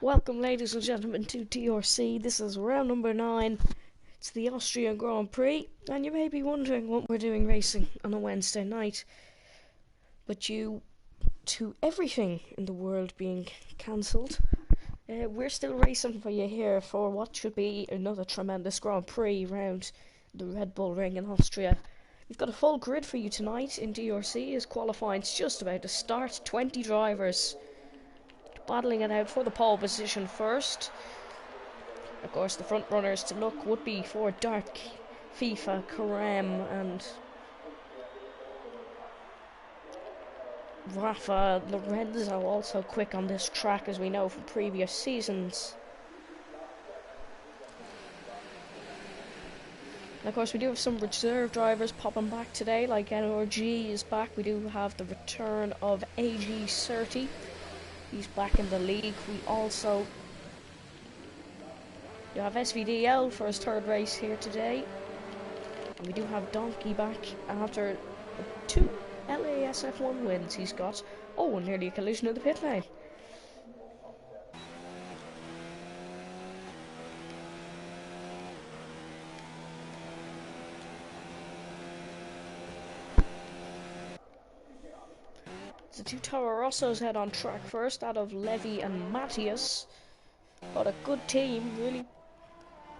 Welcome, ladies and gentlemen, to DRC. This is round number 9. It's the Austrian Grand Prix, and you may be wondering what we're doing racing on a Wednesday night. But due to everything in the world being cancelled, we're still racing for you here for what should be another tremendous Grand Prix round the Red Bull Ring in Austria. We've got a full grid for you tonight in DRC as qualifying's just about to start. 20 drivers battling it out for the pole position first. Of course, the front runners to look would be for Dark, FIFA, Karem and Rafa Lorenzo, also quick on this track as we know from previous seasons. And of course we do have some reserve drivers popping back today, like NRG is back. We do have the return of AG30. He's back in the league. We also have SVDL for his third race here today. And we do have Donkey back after 2 LASF1 wins he's got. Oh, and nearly a collision in the pit lane. The two Toro Rossos head on track first, out of Levy and Matthias. But a good team, really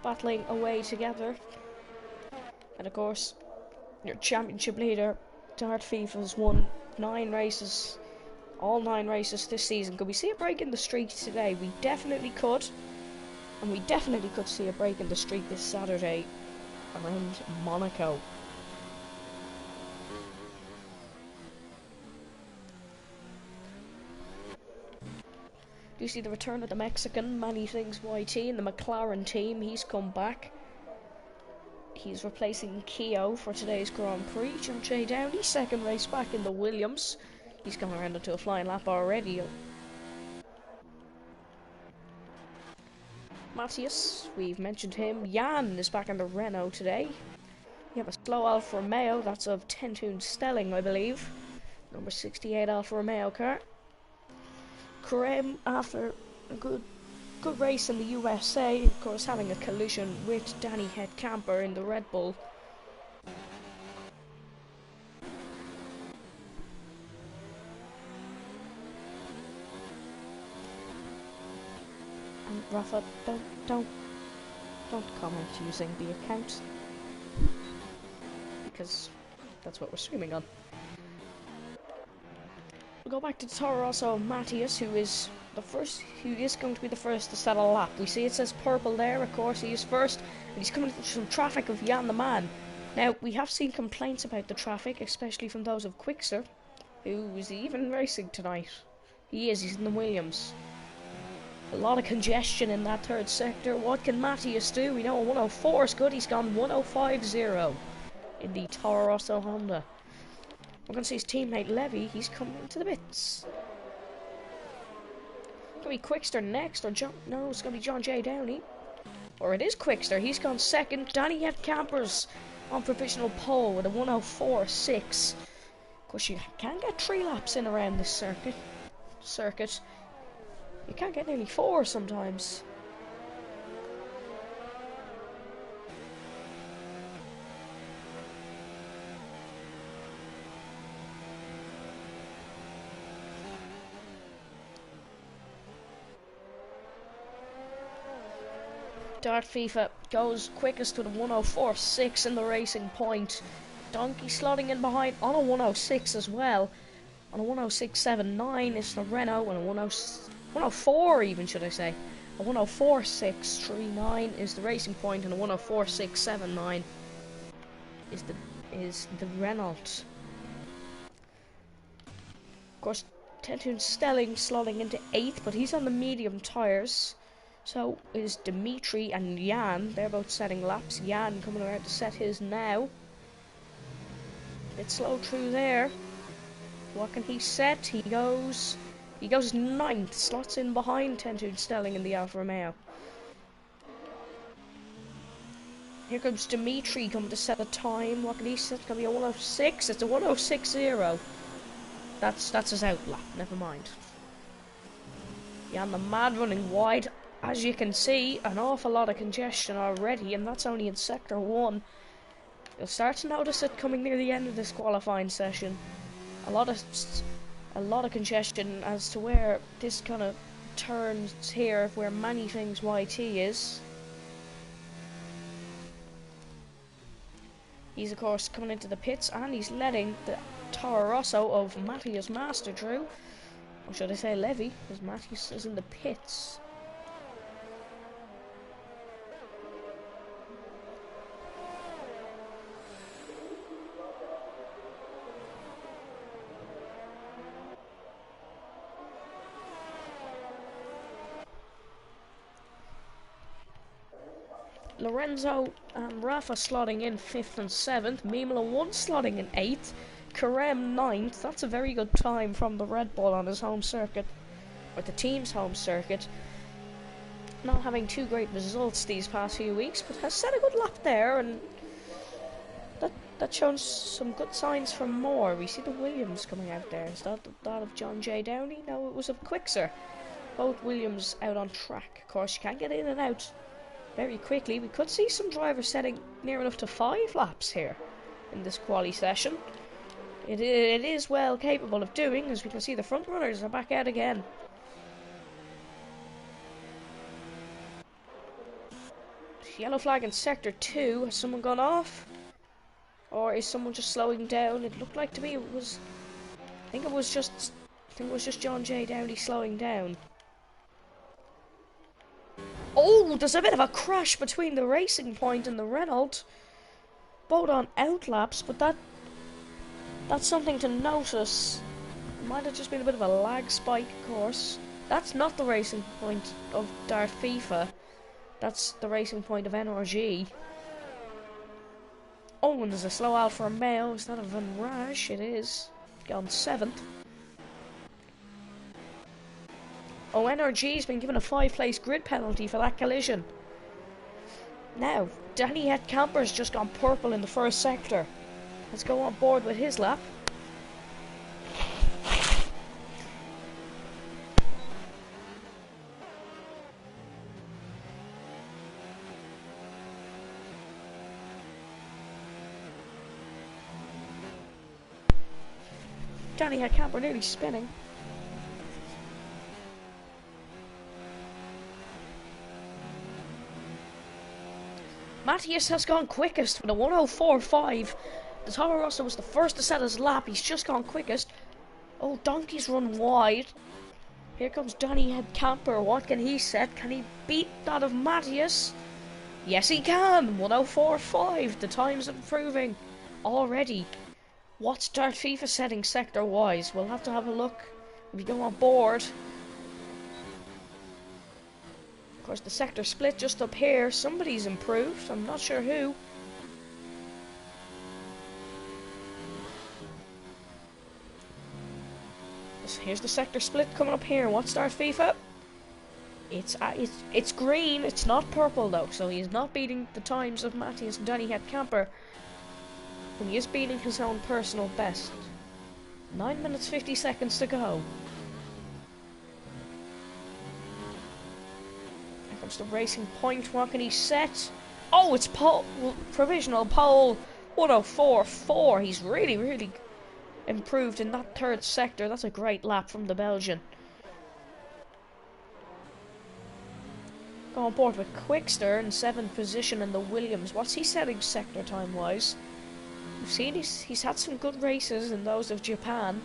battling away together. And of course, your championship leader, Dart FIFA, has won 9 races, all 9 races this season. Could we see a break in the streak today? We definitely could. And we definitely could see a break in the streak this Saturday around Monaco. You see the return of the Mexican, Many Things YT, in the McLaren team. He's come back. He's replacing Keogh for today's Grand Prix. John J. Downey, second race back in the Williams. He's gone around into a flying lap already. Matthias, we've mentioned him. Jan is back in the Renault today. We have a slow Alfa Romeo, that's of Tentun Stelling, I believe. Number 68 Alfa Romeo car. Karem, after a good race in the USA, of course having a collision with Danny Head Camper in the Red Bull. And Rafa, don't comment using the account, because that's what we're streaming on. We'll go back to Toro Rosso Matthias, who is going to be the first to set a lap. We see it says purple there, of course he is first, and he's coming through some traffic of Jan the Man. Now, we have seen complaints about the traffic, especially from those of Quickster, who is even racing tonight. He's in the Williams. A lot of congestion in that third sector. What can Matthias do? We know a 104 is good, he's gone 105.0 in the Toro Rosso Honda. We're going to see his teammate Levy, he's coming into the bits. It's going to be Quickster next, or no, it's going to be John J. Downey. Or it is Quickster, he's gone second. Danny Head Campers on provisional pole with a 104.6. Of course, you can get 3 laps in around this circuit. You can't get nearly 4 sometimes. Dart FIFA goes quickest with a 104.6 in the Racing Point. Donkey slotting in behind on a 106 as well. On a 106.79 is the Renault, and a 104 even, should I say. A 104.639 is the Racing Point, and a 104.679 is the Renault. Of course, Tentun Stelling slotting into 8th, but he's on the medium tyres. So is Dimitri and Jan. They're both setting laps. Jan coming around to set his now. Bit slow through there. What can he set? He goes 9th. Slots in behind Tentun Stelling in the Alfa Romeo. Here comes Dimitri coming to set a time. What can he set? It's going to be a 106. It's a 106.0. That's his out lap. Never mind. Yeah, and the mad running wide. As you can see, an awful lot of congestion already, and that's only in Sector 1. You'll start to notice it coming near the end of this qualifying session. A lot of congestion as to where this kind of turns here, where many things YT is. He's of course coming into the pits, and he's letting the Toro Rosso of Matthias Master through. Or should I say Levy, because Matthias is in the pits. Lorenzo and Rafa slotting in 5th and 7th, Mimela 1 slotting in 8th, Karem 9th. That's a very good time from the Red Bull on his home circuit, or the team's home circuit. Not having too great results these past few weeks, but has set a good lap there, and that shows some good signs for more. We see the Williams coming out there. Is that of John J. Downey? No, it was of Quixer. Both Williams out on track. Of course, you can't get in and out very quickly. We could see some drivers setting near enough to 5 laps here in this quali session. It is well capable of doing, as we can see the front runners are back out again. Yellow flag in Sector 2. Has someone gone off? Or is someone just slowing down? It looked like to me it was... I think it was just John J. Downey slowing down. Oh, there's a bit of a crash between the Racing Point and the Renault. Both on outlaps, but that's something to notice. Might have just been a bit of a lag spike, of course. That's not the Racing Point of Dart FIFA. That's the Racing Point of NRG. Oh, and there's a slow Alfa Romeo. Is that a Van Raj? It is. Gone 7th. Oh, NRG's been given a 5-place grid penalty for that collision. Now, Danny Headcamper's just gone purple in the first sector. Let's go on board with his lap. Danny Headcamper nearly spinning. Matthias has gone quickest with a 1:04.5. The Toro Rosso was the first to set his lap. He's just gone quickest. Oh, Donkey's run wide. Here comes Danny Headcamper. What can he set? Can he beat that of Matthias? Yes, he can. 1:04.5. The time's improving already. What's Dart FIFA setting sector-wise? We'll have to have a look if we go on board. Of course, the sector split just up here. Somebody's improved. I'm not sure who. Here's the sector split coming up here. What's Dart FIFA? It's green. It's not purple though, so he is not beating the times of Matthias and Danny Headcamper. But he is beating his own personal best. 9 minutes 50 seconds to go. Here comes the Racing Point. What can he set? Oh, it's provisional pole 1:04.4. He's really improved in that third sector. That's a great lap from the Belgian. Go on board with Quickster in 7th position in the Williams. What's he setting sector time wise? We've seen he's had some good races in those of Japan.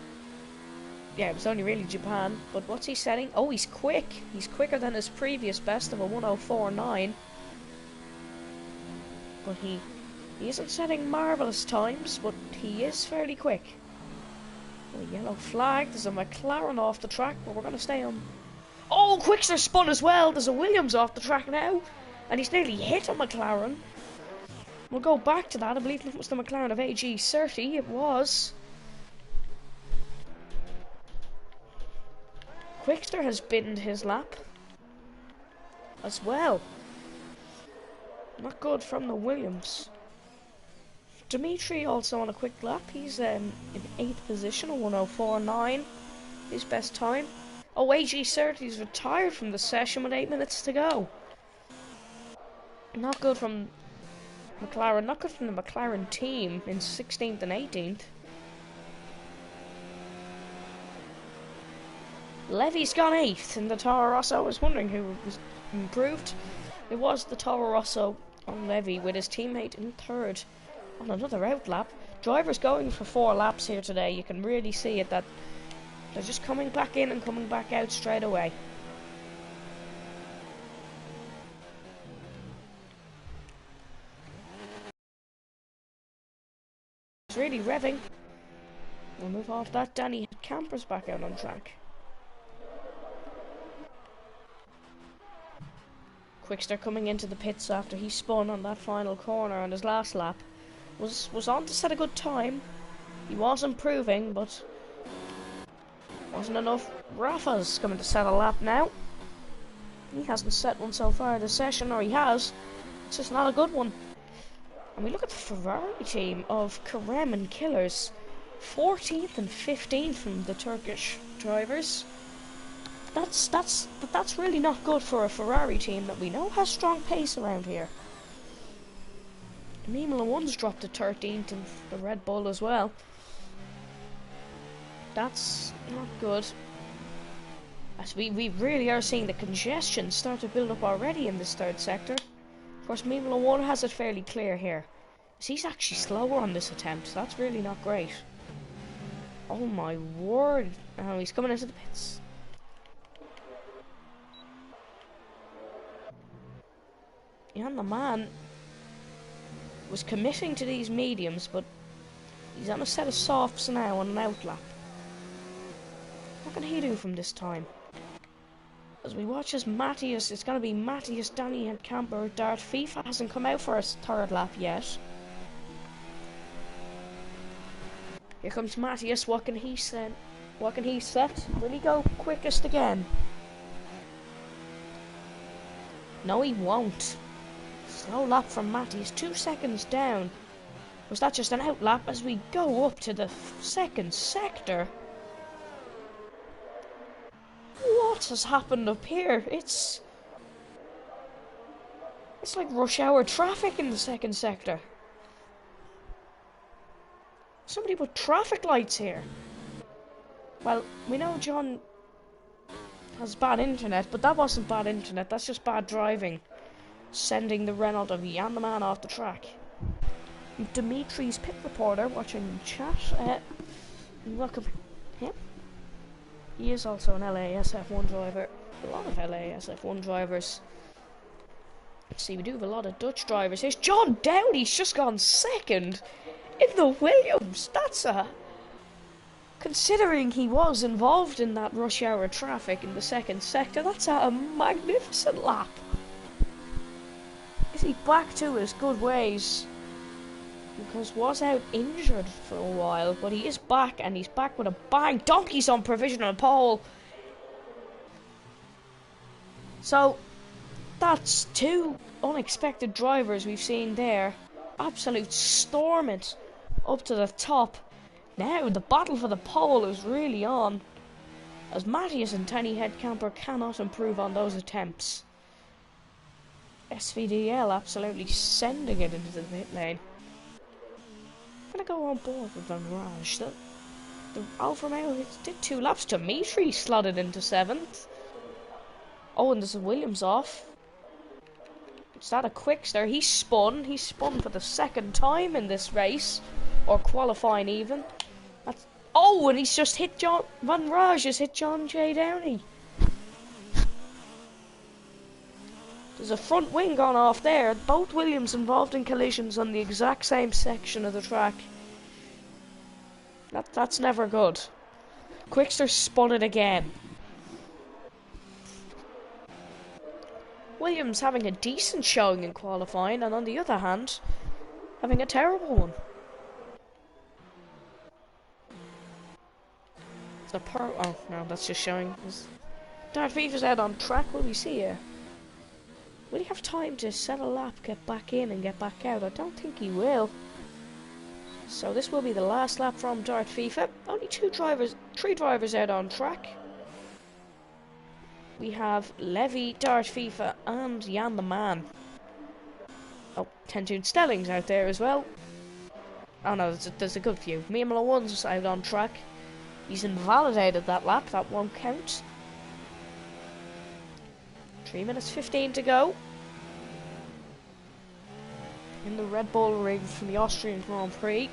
Yeah, it was only really Japan. But what's he setting? Oh, he's quick. He's quicker than his previous best of a 1:04.9. But he isn't setting marvellous times, but he is fairly quick. A yellow flag. There's a McLaren off the track, but we're going to stay on. Oh, Quickster spun as well. There's a Williams off the track now, and he's nearly hit a McLaren. We'll go back to that. I believe it was the McLaren of AG Surtees. It was. Quickster has binned his lap as well. Not good from the Williams. Dimitri also on a quick lap. He's in 8th position, a 1:04.9. His best time. Oh, AG30's retired from the session with 8 minutes to go. Not good from McLaren, not good from the McLaren team in 16th and 18th. Levy's gone 8th in the Toro Rosso. I was wondering who was improved. It was the Toro Rosso on Levy with his teammate in 3rd on another outlap. Drivers going for 4 laps here today. You can really see it that they're just coming back in and coming back out straight away. It's really revving. We'll move off that. Danny Camper's back out on track. Quickster coming into the pits after he spun on that final corner on his last lap. Was on to set a good time. He was improving, but wasn't enough. Rafa's coming to set a lap now. He hasn't set one so far this session, or he has. It's just not a good one. And we look at the Ferrari team of Kerem and Killers. 14th and 15th from the Turkish drivers. That's really not good for a Ferrari team that we know has strong pace around here. Formula 1's dropped to 13th and the Red Bull as well. That's not good. As we really are seeing the congestion start to build up already in this 3rd sector. Of course, Formula 1 has it fairly clear here. He's actually slower on this attempt. That's really not great. Oh my word. Oh, he's coming into the pits. And the man was committing to these mediums, but he's on a set of softs now on an outlap. What can he do from this time? As we watch as Matthias, it's going to be Matthias, Danny and Camper. Dart FIFA hasn't come out for his 3rd lap yet. Here comes Matthias. What can he set? What can he set? Will he go quickest again? No, he won't. Slow lap from Matthias. 2 seconds down. Was that just an outlap as we go up to the 2nd sector? What has happened up here? It's like rush hour traffic in the 2nd sector. Somebody put traffic lights here. Well, we know John has bad internet, but that wasn't bad internet. That's just bad driving. Sending the Renault of Jan the man off the track. Dimitri's pit reporter watching chat. Welcome him. He is also an LASF1 driver. A lot of LASF1 drivers. Let's see, we do have a lot of Dutch drivers. Here's John Dowdy's just gone 2nd in the Williams. That's a... Considering he was involved in that rush hour traffic in the 2nd sector, that's a magnificent lap. Is he back to his good ways? Because was out injured for a while, but he is back, and he's back with a bang. Donkey's on provisional pole. So, that's 2 unexpected drivers we've seen there. Absolute storm it up to the top. Now the battle for the pole is really on, as Matthias and Tiny Headcamper cannot improve on those attempts. SVDL absolutely sending it into the pit lane. I'm gonna go on board with Van Raj. The Alfa Romeo did 2 laps. Dimitri slotted into 7th. Oh, and there's a Williams off. Is that a Quickster? He spun for the 2nd time in this race, or qualifying even. That's, oh, and he's just hit John Van Raj has hit John J. Downey. There's a front wing gone off there. Both Williams involved in collisions on the exact same section of the track. That's never good. Quickster spun it again. Williams having a decent showing in qualifying, and on the other hand, having a terrible one. Oh no, that's just showing. Dart FIFA's out on track. Will we see here? Will he have time to set a lap, get back in and get back out? I don't think he will. So this will be the last lap from Dart FIFA. Only 3 drivers out on track. we have Levy, Dart FIFA, and Jan the Man. Oh, 10-tune Stelling's out there as well. Oh no, there's a good few. Mimolo 1's out on track. He's invalidated that lap, that won't count. 3 minutes 15 to go. In the Red Bull ring from the Austrian Grand Prix.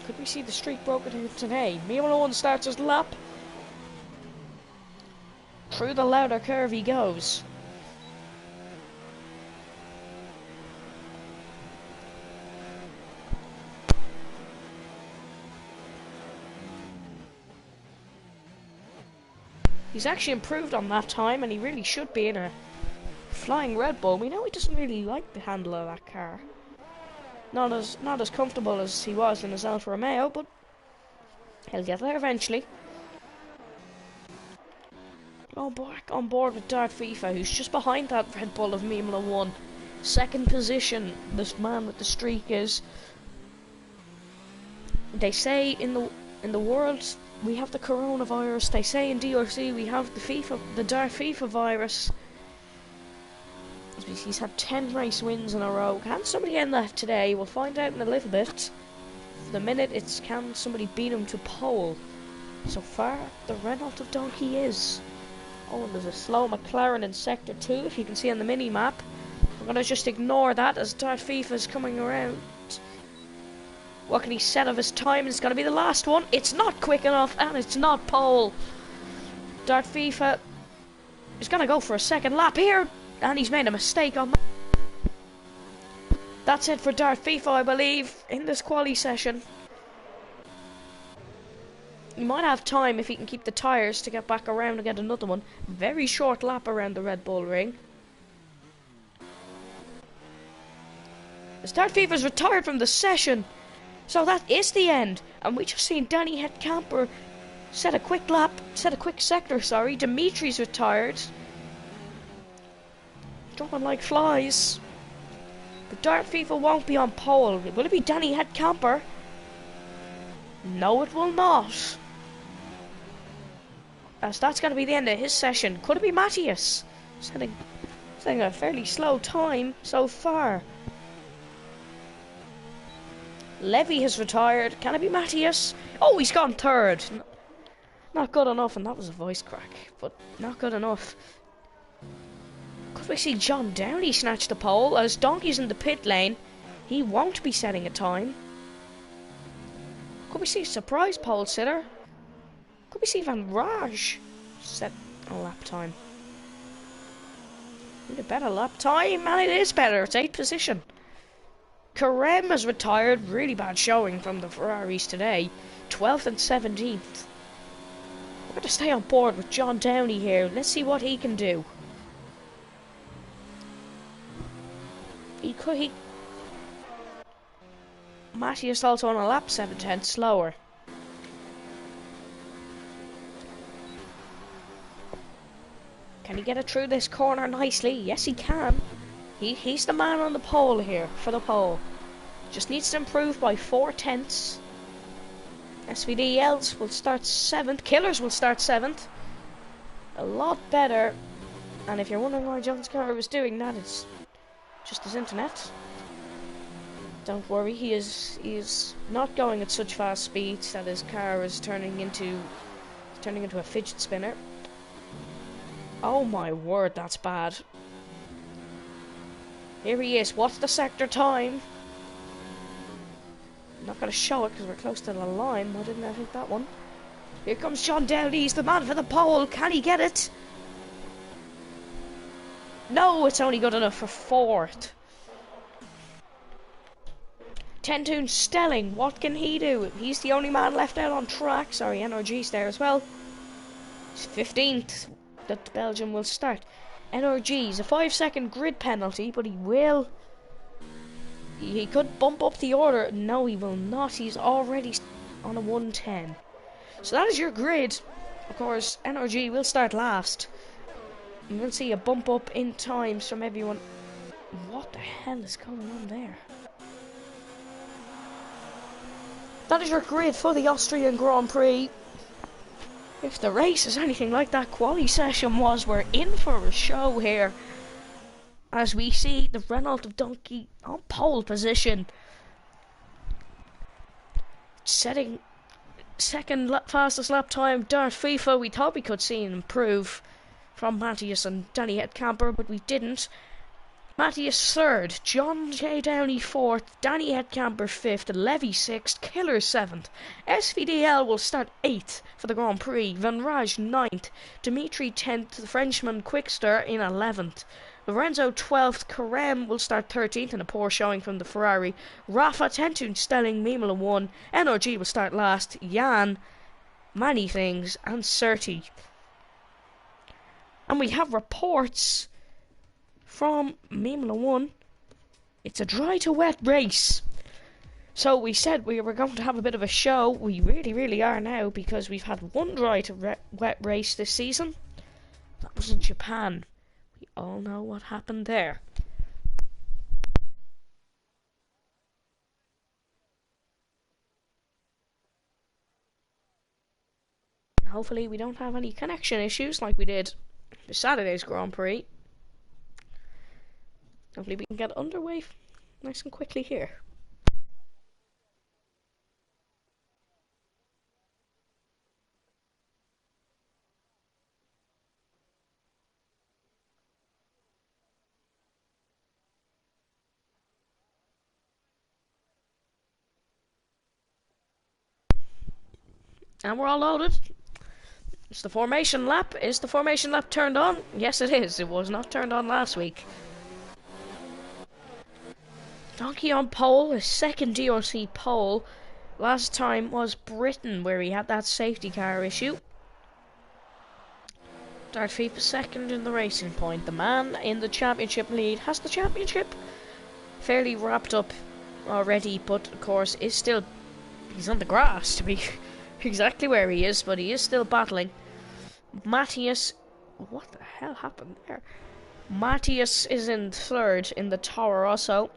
Could we see the streak broken here today? Mimolo 1 starts his lap. Through the louder curve he goes. He's actually improved on that time, and he really should be in a flying Red Bull. We know he doesn't really like the handle of that car. Not as comfortable as he was in his Alfa Romeo, but he'll get there eventually. Oh, back on board with Dart FIFA, who's just behind that Red Bull of Mimolo 1. Second position, this man with the streak is. They say in the world we have the coronavirus. They say in DRC we have the Dart FIFA virus. He's had 10 race wins in a row. Can somebody end that today? We'll find out in a little bit. For the minute, it's can somebody beat him to pole. So far, the Renault of Donkey is. Oh, and there's a slow McLaren in Sector 2, if you can see on the mini-map. I'm going to just ignore that as Dart FIFA is coming around. What can he set of his time? It's going to be the last one. It's not quick enough, and it's not pole. Dart FIFA is going to go for a second lap here. And he's made a mistake on that. That's it for Dart FIFA, I believe, in this quali session. He might have time if he can keep the tyres to get back around and get another one. Very short lap around the Red Bull ring. Dart FIFA's retired from the session. So that is the end. And we just seen Danny Headcamper set a quick sector, sorry. Dimitri's retired. Dropping like flies. But Dart FIFA won't be on pole. Will it be Danny Headcamper? No, it will not. As that's going to be the end of his session. Could it be Matthias? Setting a fairly slow time so far. Levy has retired. Can it be Matthias? Oh, he's gone third. Not good enough, and that was a voice crack. But not good enough. Could we see John Downey snatch the pole? As Donkey's in the pit lane, he won't be setting a time. Could we see a surprise pole sitter? Could we see Van Raj set a lap time? Need a better lap time, and it is better. It's 8th position. Karem has retired. Really bad showing from the Ferraris today. 12th and 17th. We're going to stay on board with John Downey here. Let's see what he can do. Matthias also on a lap 7/10 slower. Can he get it through this corner nicely? Yes, he can. He's the man on the pole here for the pole. Just needs to improve by 4/10. SVDLs will start 7th. Killers will start 7th. A lot better. And if you're wondering why John's car was doing that, it's just his internet. Don't worry, he is not going at such fast speeds that his car is turning into a fidget spinner. Oh my word, that's bad. Here he is. What's the sector time? I'm not going to show it because we're close to the line. Why didn't I hit that one? Here comes John Downey. He's the man for the pole. Can he get it? No, it's only good enough for 4th. 10-tune Stelling. What can he do? He's the only man left out on track. Sorry, NRG's there as well. It's 15th that Belgium will start. NRG's a 5-second grid penalty, but he could bump up the order. No, he will not. He's already on a 110. So that is your grid. Of course, NRG will start last. And we'll see a bump up in times from everyone. What the hell is going on there? That is your grid for the Austrian Grand Prix. If the race is anything like that quali session was, we're in for a show here. As we see the Renault of Donkey on pole position, setting second fastest lap time. Darth FIFA, we thought we could see an improve from Matthias and Danny Headcamper, but we didn't. Matthias third, John J. Downey fourth, Danny Headcamper fifth, Levy sixth, Killer seventh. SVDL will start eighth for the Grand Prix, Van Raj ninth, Dimitri 10th, the Frenchman Quickster in 11th. Lorenzo 12th, Carem will start 13th in a poor showing from the Ferrari. Rafa, Tentun, Stelling, Mimela 1. NRG will start last. Jan, Many Things, and Surti. And we have reports from Mimela 1. It's a dry to wet race. So we said we were going to have a bit of a show. We really are now, because we've had one dry to wet race this season. That was in Japan. We all know what happened there. Hopefully we don't have any connection issues like we did for Saturday's Grand Prix. Hopefully we can get underway nice and quickly here. And we're all loaded. It's the formation lap. Is the formation lap turned on? Yes, it is. It was not turned on last week. Donkey on pole, his second DRC pole. Last time was Britain, where he had that safety car issue. Darth FIFA second in the Racing Point. The man in the championship lead has the championship fairly wrapped up already, but of course he's on the grass to be exactly where he is, but he is still battling. Matthias, what the hell happened there? Matthias is in third in the Toro Rosso,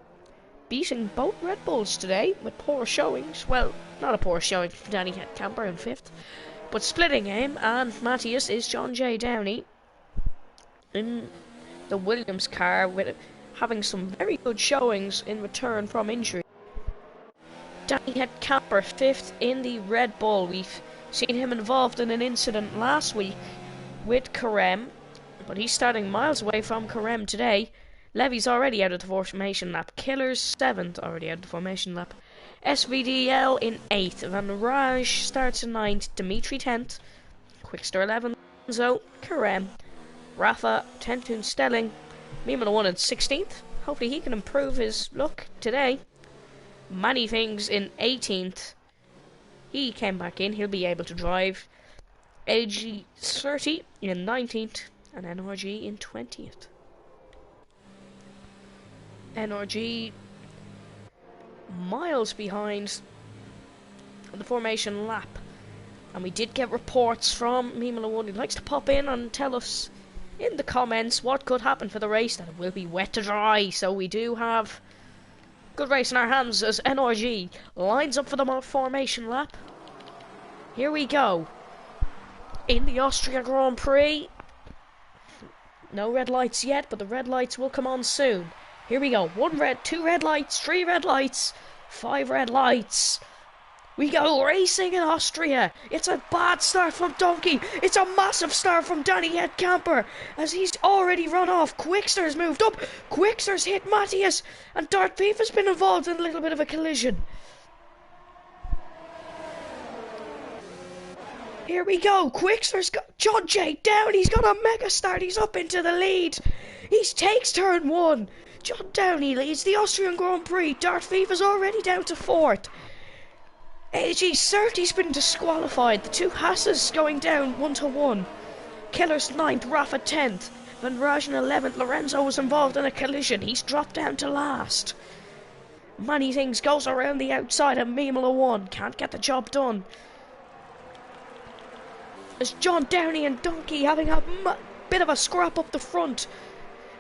beating both Red Bulls today with poor showings. Well, not a poor showing for Danny Camper in fifth, but splitting him, and Matthias is John J. Downey in the Williams car, with having some very good showings in return from injury. Danny Headcamper fifth in the Red Bull. We've seen him involved in an incident last week with Carem, but he's starting miles away from Carem today. Levy's already out of the formation lap. Killer's seventh, already out of the formation lap. SVDL in eighth. Van Raj starts in ninth. Dimitri 10th. Quickster 11th. So Carem, Rafa, Tentun, Stelling, Mimela 1 in 16th. Hopefully he can improve his luck today. Many Things in 18th. He came back in. He'll be able to drive. AG 30 in 19th. And NRG in 20th. NRG miles behind the formation lap. And we did get reports from Mimela 1 who likes to pop in and tell us in the comments what could happen for the race. That it will be wet to dry. So we do have good race in our hands as NRG lines up for the formation lap. Here we go. In the Austria Grand Prix. No red lights yet, but the red lights will come on soon. Here we go. 1 red, 2 red lights, 3 red lights, 5 red lights. We go racing in Austria. It's a bad start from Donkey. It's a massive start from Danny Headcamper, as he's already run off. Quickster's moved up. Quickster's hit Matthias, and Darth FIFA's been involved in a little bit of a collision. Here we go. Quickster's got John J. Down. He's got a mega start. He's up into the lead. He takes turn 1. John Downey leads the Austrian Grand Prix. Darth FIFA's already down to 4th. AG 30's been disqualified. The two Hasses going down 1-1. Killer's 9th, Rafa 10th. Van Rajen 11th. Lorenzo was involved in a collision. He's dropped down to last. Many Things goes around the outside of Mimela 1. Can't get the job done. As John Downey and Donkey having a bit of a scrap up the front.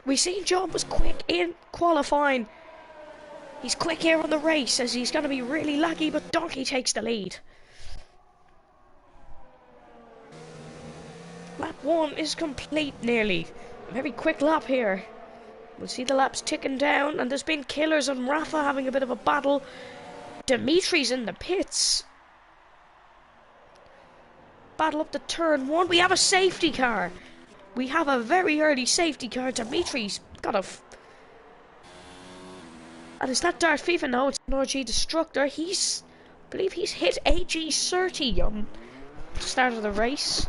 We seen John was quick in qualifying. He's quick here on the race, as he's going to be really lucky, but Donkey takes the lead. 1 is complete nearly. A very quick lap here. We'll see the laps ticking down, and there's been Killers and Rafa having a bit of a battle. Dimitri's in the pits. Battle up to turn 1. We have a safety car. We have a very early safety car. Dimitri's got a... And is that Darth FIFA? No, it's an RG Destructor. I believe he's hit AG30 on the start of the race.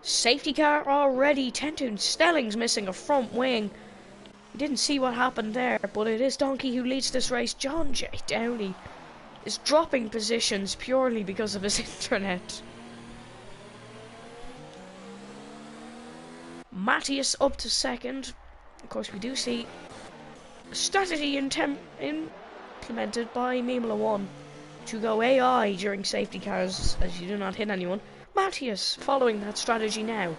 Safety car already. Tentoon Stelling's missing a front wing. We didn't see what happened there, but it is Donkey who leads this race. John J. Downey is dropping positions purely because of his internet. Matthias up to second. Of course, we do see a strategy implemented by Mimla 1 to go AI during safety cars as you do not hit anyone. Matthias following that strategy now.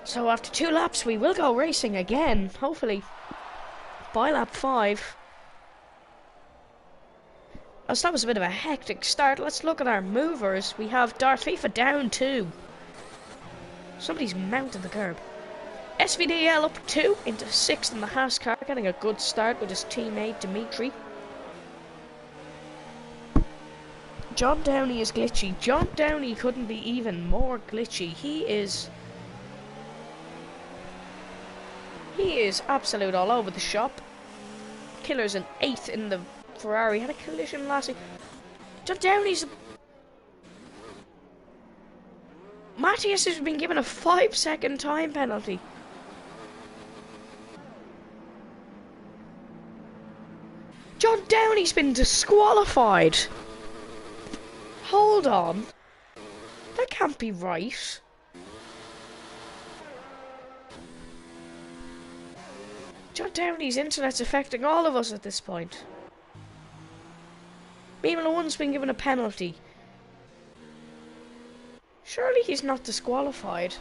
So after 2 laps we will go racing again, hopefully by lap 5. As that was a bit of a hectic start, let's look at our movers. We have Darth FIFA down 2. Somebody's mounted the curb. SVDL up 2 into 6th in the Haas car, getting a good start with his teammate Dimitri. John Downey is glitchy. John Downey couldn't be even more glitchy. He is absolute all over the shop. Killer's in 8th in the Ferrari. Had a collision last week. John Downey's... Matthias has been given a 5-second time penalty. John Downey's been disqualified. Hold on. That can't be right. John Downey's internet's affecting all of us at this point. Mimla 1's been given a penalty. Surely he's not disqualified.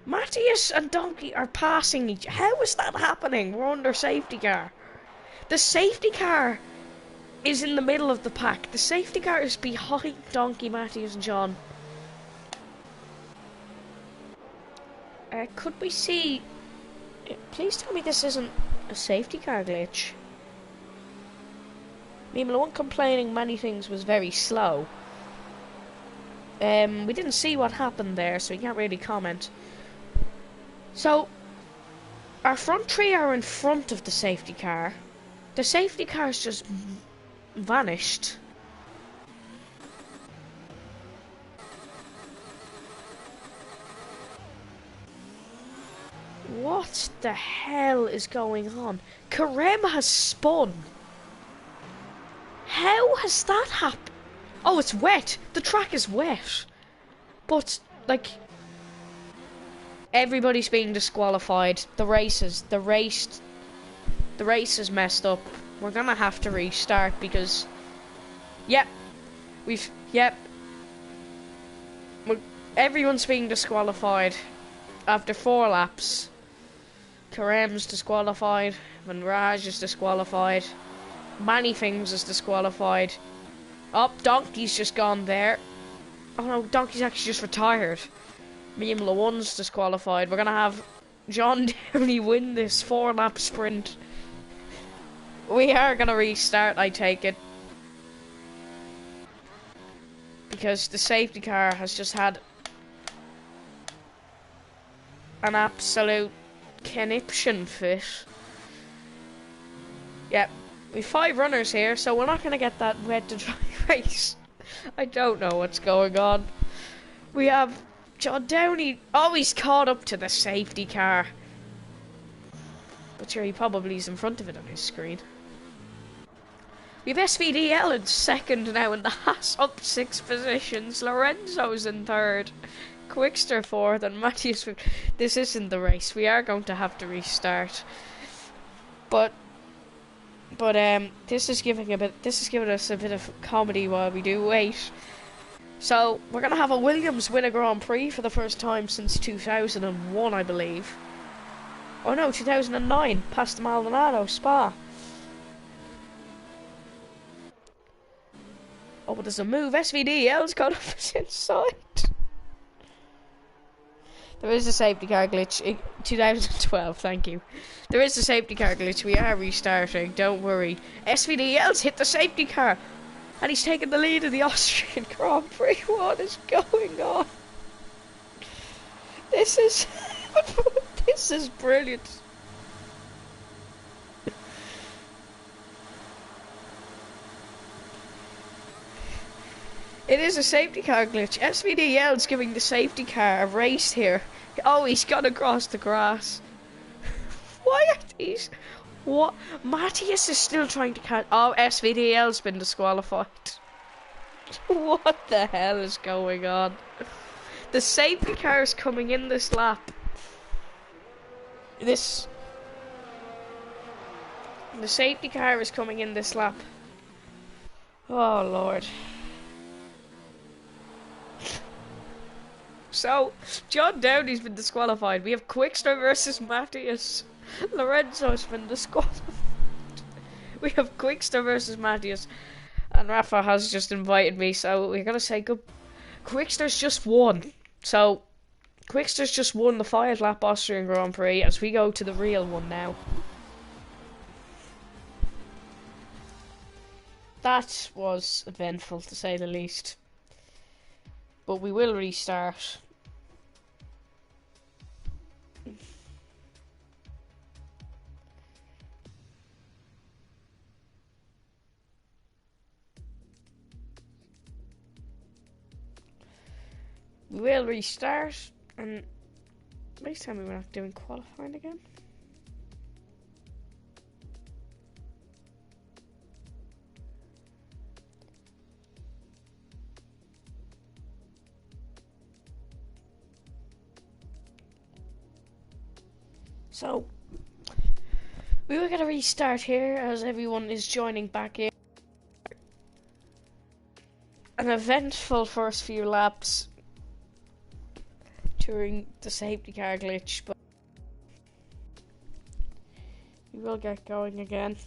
Matthias and Donkey are passing each... How is that happening? We're under safety car. The safety car is in the middle of the pack. The safety car is behind Donkey, Matthias and John. Could we see... Please tell me this isn't a safety car glitch. Mimla 1 complaining many things was very slow. We didn't see what happened there, so we can't really comment. So, our front 3 are in front of the safety car. The safety car's just vanished. What the hell is going on? Karem has spun. How has that happened? Oh, it's wet. The track is wet. But, like, everybody's being disqualified. The race is messed up. We're gonna have to restart because, everyone's being disqualified after 4 laps. Karem's disqualified. Van Raj is disqualified. Many things is disqualified. Oh, Donkey's just gone there. Oh no, Donkey's actually just retired. Mimla 1's disqualified. We're gonna have John Downey win this 4-lap sprint. We are gonna restart, I take it. Because the safety car has just had an absolute conniption fit. Yep. We've 5 runners here, so we're not going to get that wet to dry race. I don't know what's going on. We have John Downey always caught up to the safety car. But sure, he probably is in front of it on his screen. We have SVDL in 2nd now in the Haas up 6 positions. Lorenzo's in 3rd. Quickster 4th and Matthias 5th. This isn't the race. We are going to have to restart. But this is giving us a bit of comedy while we do wait. So, we're going to have a Williams win a Grand Prix for the first time since 2001, I believe. Oh no, 2009, past Maldonado, Spa. Oh, but there's a move. SVDL's got us inside. There is a safety car glitch. 2012, thank you. There is a safety car glitch. We are restarting, don't worry. SVDL's hit the safety car. And he's taken the lead in the Austrian Grand Prix. What is going on? This is... this is brilliant. It is a safety car glitch. SVDL's giving the safety car a race here. Oh, he's gone across the grass. Why are these... What? Matthias is still trying to catch... Oh, SVDL's been disqualified. What the hell is going on? The safety car is coming in this lap. The safety car is coming in this lap. Oh, Lord. So, John Downey's been disqualified. We have Quickster versus Matthias. Lorenzo's been disqualified. We have Quickster versus Matthias. And Rafa has just invited me, so we're going to say good. Quickster's just won. So, Quickster's just won the 5-lap Austrian Grand Prix as we go to the real one now. That was eventful, to say the least. But we will restart. We will restart, and please tell me we're not doing qualifying again. So, we were going to restart here as everyone is joining back in. An eventful first few laps during the safety car glitch, but we will get going again.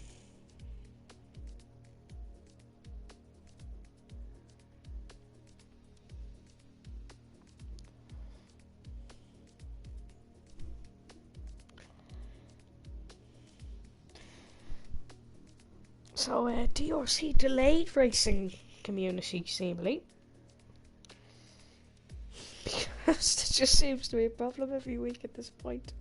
So, DRC delayed racing community, seemingly. Because it just seems to be a problem every week at this point.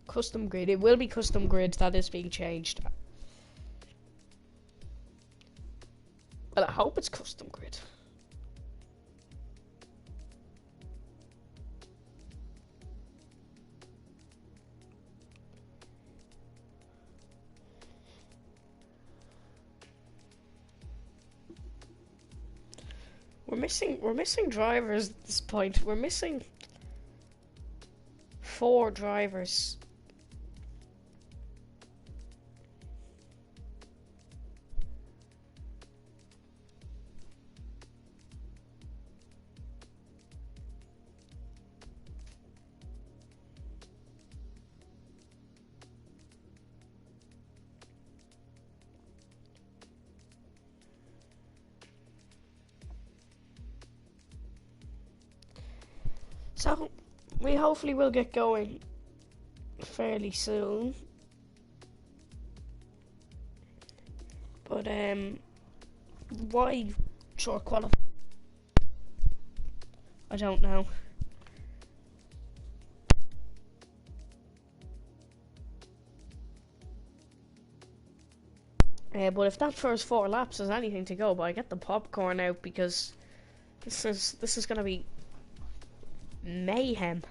Custom grid. It will be custom grid. That is being changed. But I hope it's custom grid. We're missing drivers at this point. We're missing 4 drivers. So, we hopefully will get going fairly soon. But, why short qualify? I don't know. But if that first 4 laps is anything to go by, get the popcorn out because this is gonna be mayhem.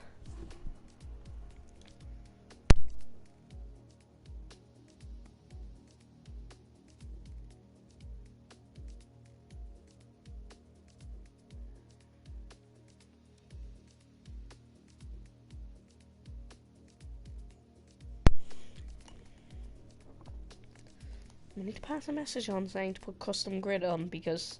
We need to pass a message on saying to put custom grid on, because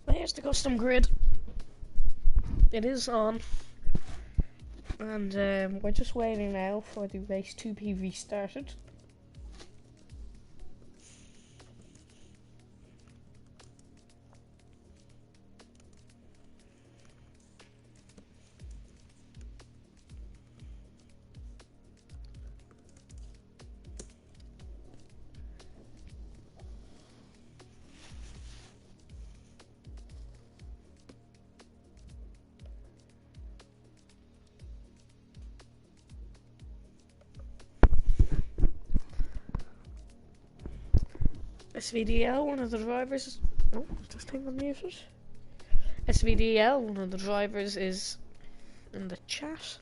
there's the custom grid. It is on. And we're just waiting now for the race to be restarted. SVDL, one of the drivers. Oh, is this thing unmuted? SVDL, one of the drivers, is in the chat.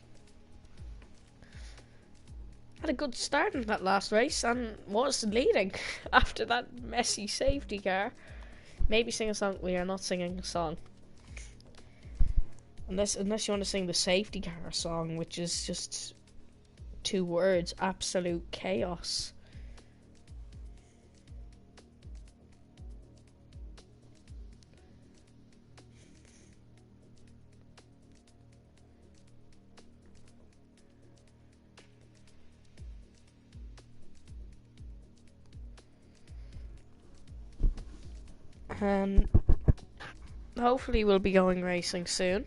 Had a good start in that last race and was leading after that messy safety car. Maybe sing a song. We are not singing a song. Unless you want to sing the safety car song, which is just 2 words: absolute chaos. Hopefully we'll be going racing soon.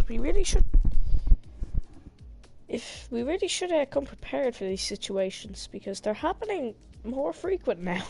We really should come prepared for these situations, because they're happening more frequent now.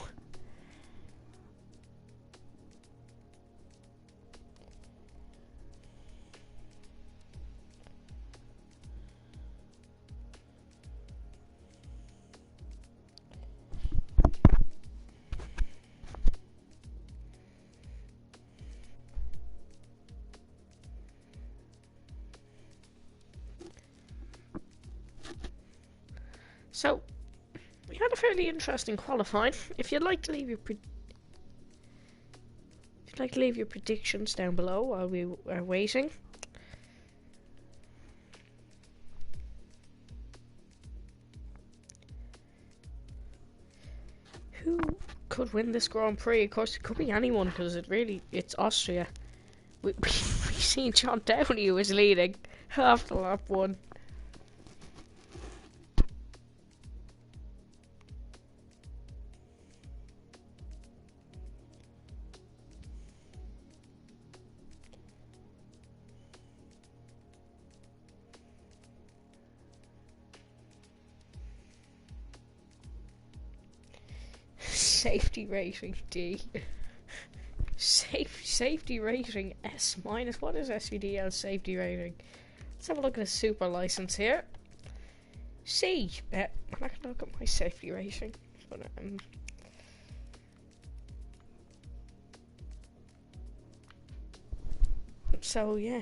So, we had a fairly interesting qualifying. If you'd like to leave your predictions down below while we are waiting. Who could win this Grand Prix? Of course, it could be anyone, because it's Austria. We've seen John Downey, who was leading after lap 1. Safety rating D. Safety rating S minus. What is SVDL safety rating? Let's have a look at a super license here. C. I'm not going to look at my safety rating, but so yeah.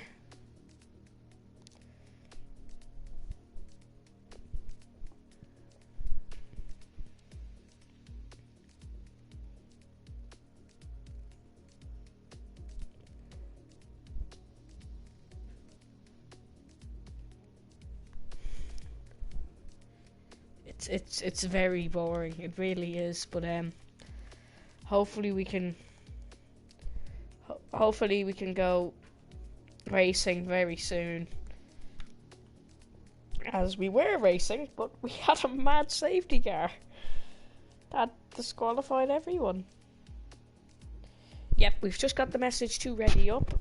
It's very boring. It really is. But hopefully we can go racing very soon. As we were racing, but we had a mad safety car that disqualified everyone. Yep, we've just got the message to ready up.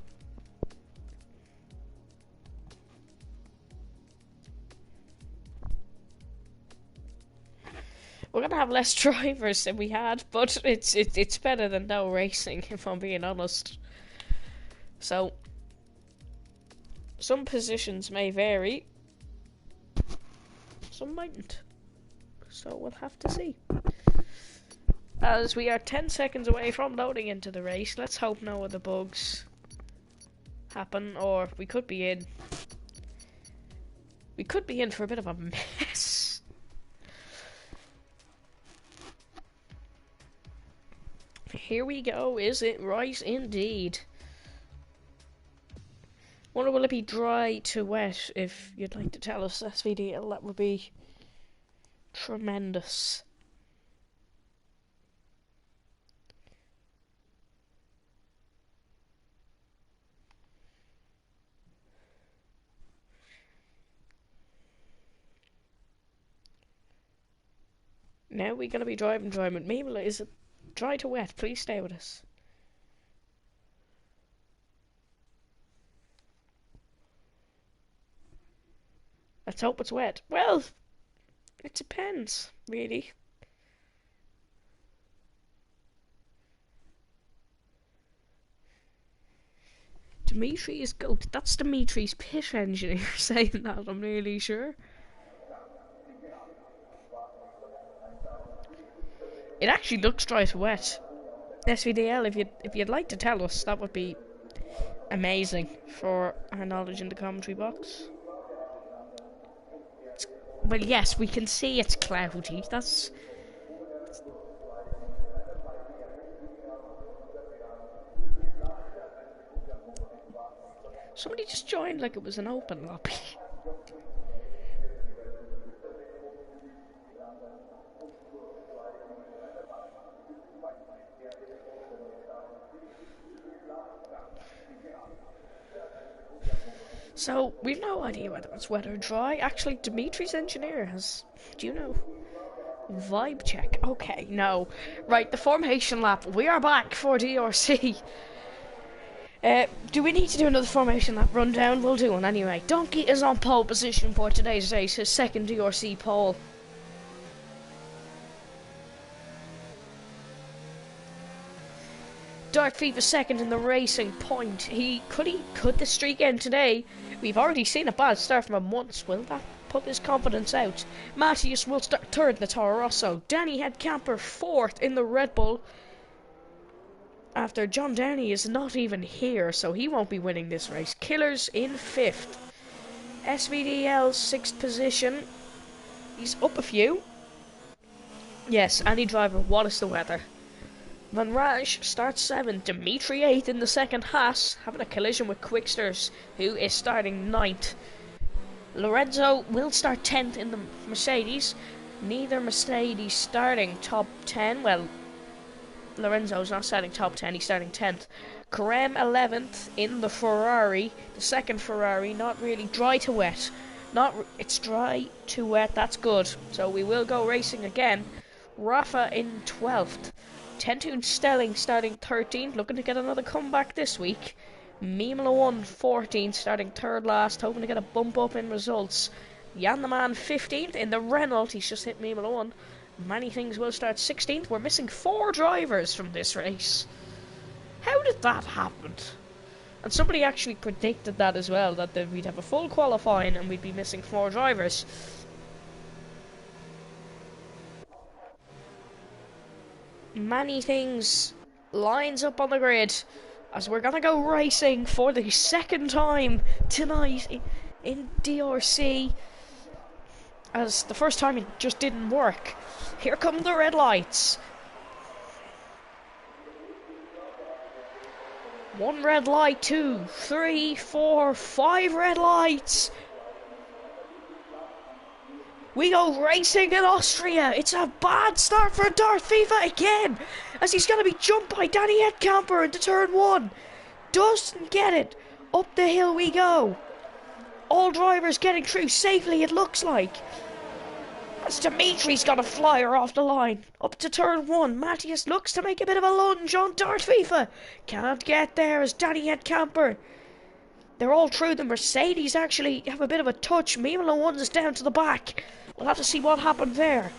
We're gonna have less drivers than we had, but it's better than no racing, if I'm being honest. So, some positions may vary, some mightn't. So we'll have to see. As we are 10 seconds away from loading into the race, let's hope no other bugs happen, or we could be in. We could be in for a bit of a mess. Here we go, is it right indeed? Wonder will it be dry to wet? If you'd like to tell us, SVDL, that would be tremendous. Now we're gonna be driving with Mabel. Is it dry to wet? Please stay with us. Let's hope it's wet. Well, it depends, really. Dimitri is goat. That's Dimitri's pit engineer saying that, I'm really sure. It actually looks dry to wet. SVDL, if you'd like to tell us, that would be amazing for our knowledge in the commentary box. Well, yes, we can see it's cloudy. That's... Somebody just joined like it was an open lobby. So, we've no idea whether it's wet or dry. Actually, Dimitri's engineer has... Do you know? Vibe check. Okay, no. Right, the formation lap. We are back for DRC. Do we need to do another formation lap rundown? We'll do one anyway. Donkey is on pole position for today's race, his second DRC pole. Dark Fever second in the racing point. Could the streak end today? We've already seen a bad start from him once. Will that put his confidence out? Matthias will start third in the Toro Rosso. Danny Headcamper fourth in the Red Bull. After John Downey is not even here, so he won't be winning this race. Killers in fifth. SVDL sixth position. He's up a few. Yes, any driver, what is the weather? Van Raj starts 7th, Dimitri 8th in the second. Haas having a collision with Quicksters, who is starting 9th. Lorenzo will start 10th in the Mercedes. Neither Mercedes starting top 10. Well, Lorenzo's not starting top 10, he's starting 10th. Carem 11th in the Ferrari, the second Ferrari, not really dry to wet. It's dry to wet, that's good. So we will go racing again. Rafa in 12th. Tentoon Stelling starting 13th, looking to get another comeback this week. Mimela 1 14th, starting third last, hoping to get a bump up in results. Jan the Man 15th in the Renault, he's just hit Mimela 1. Many Things will start 16th. We're missing 4 drivers from this race. How did that happen? And somebody actually predicted that as well, that we'd have a full qualifying and we'd be missing 4 drivers. Many Things lines up on the grid as we're gonna go racing for the second time tonight in DRC, as the first time it just didn't work. Here come the red lights. 1 red light, 2, 3, 4, 5 red lights. We go racing in Austria. It's a bad start for Darth FIFA again, as he's going to be jumped by Danny Headcamper into turn 1. Doesn't get it. Up the hill we go. All drivers getting through safely, it looks like. As Dimitri's got a flyer off the line. Up to turn 1. Matthias looks to make a bit of a lunge on Dart FIFA. Can't get there as Danny Headcamper. They're all through. The Mercedes actually have a bit of a touch. Mimolo 1 is down to the back. We'll have to see what happened there.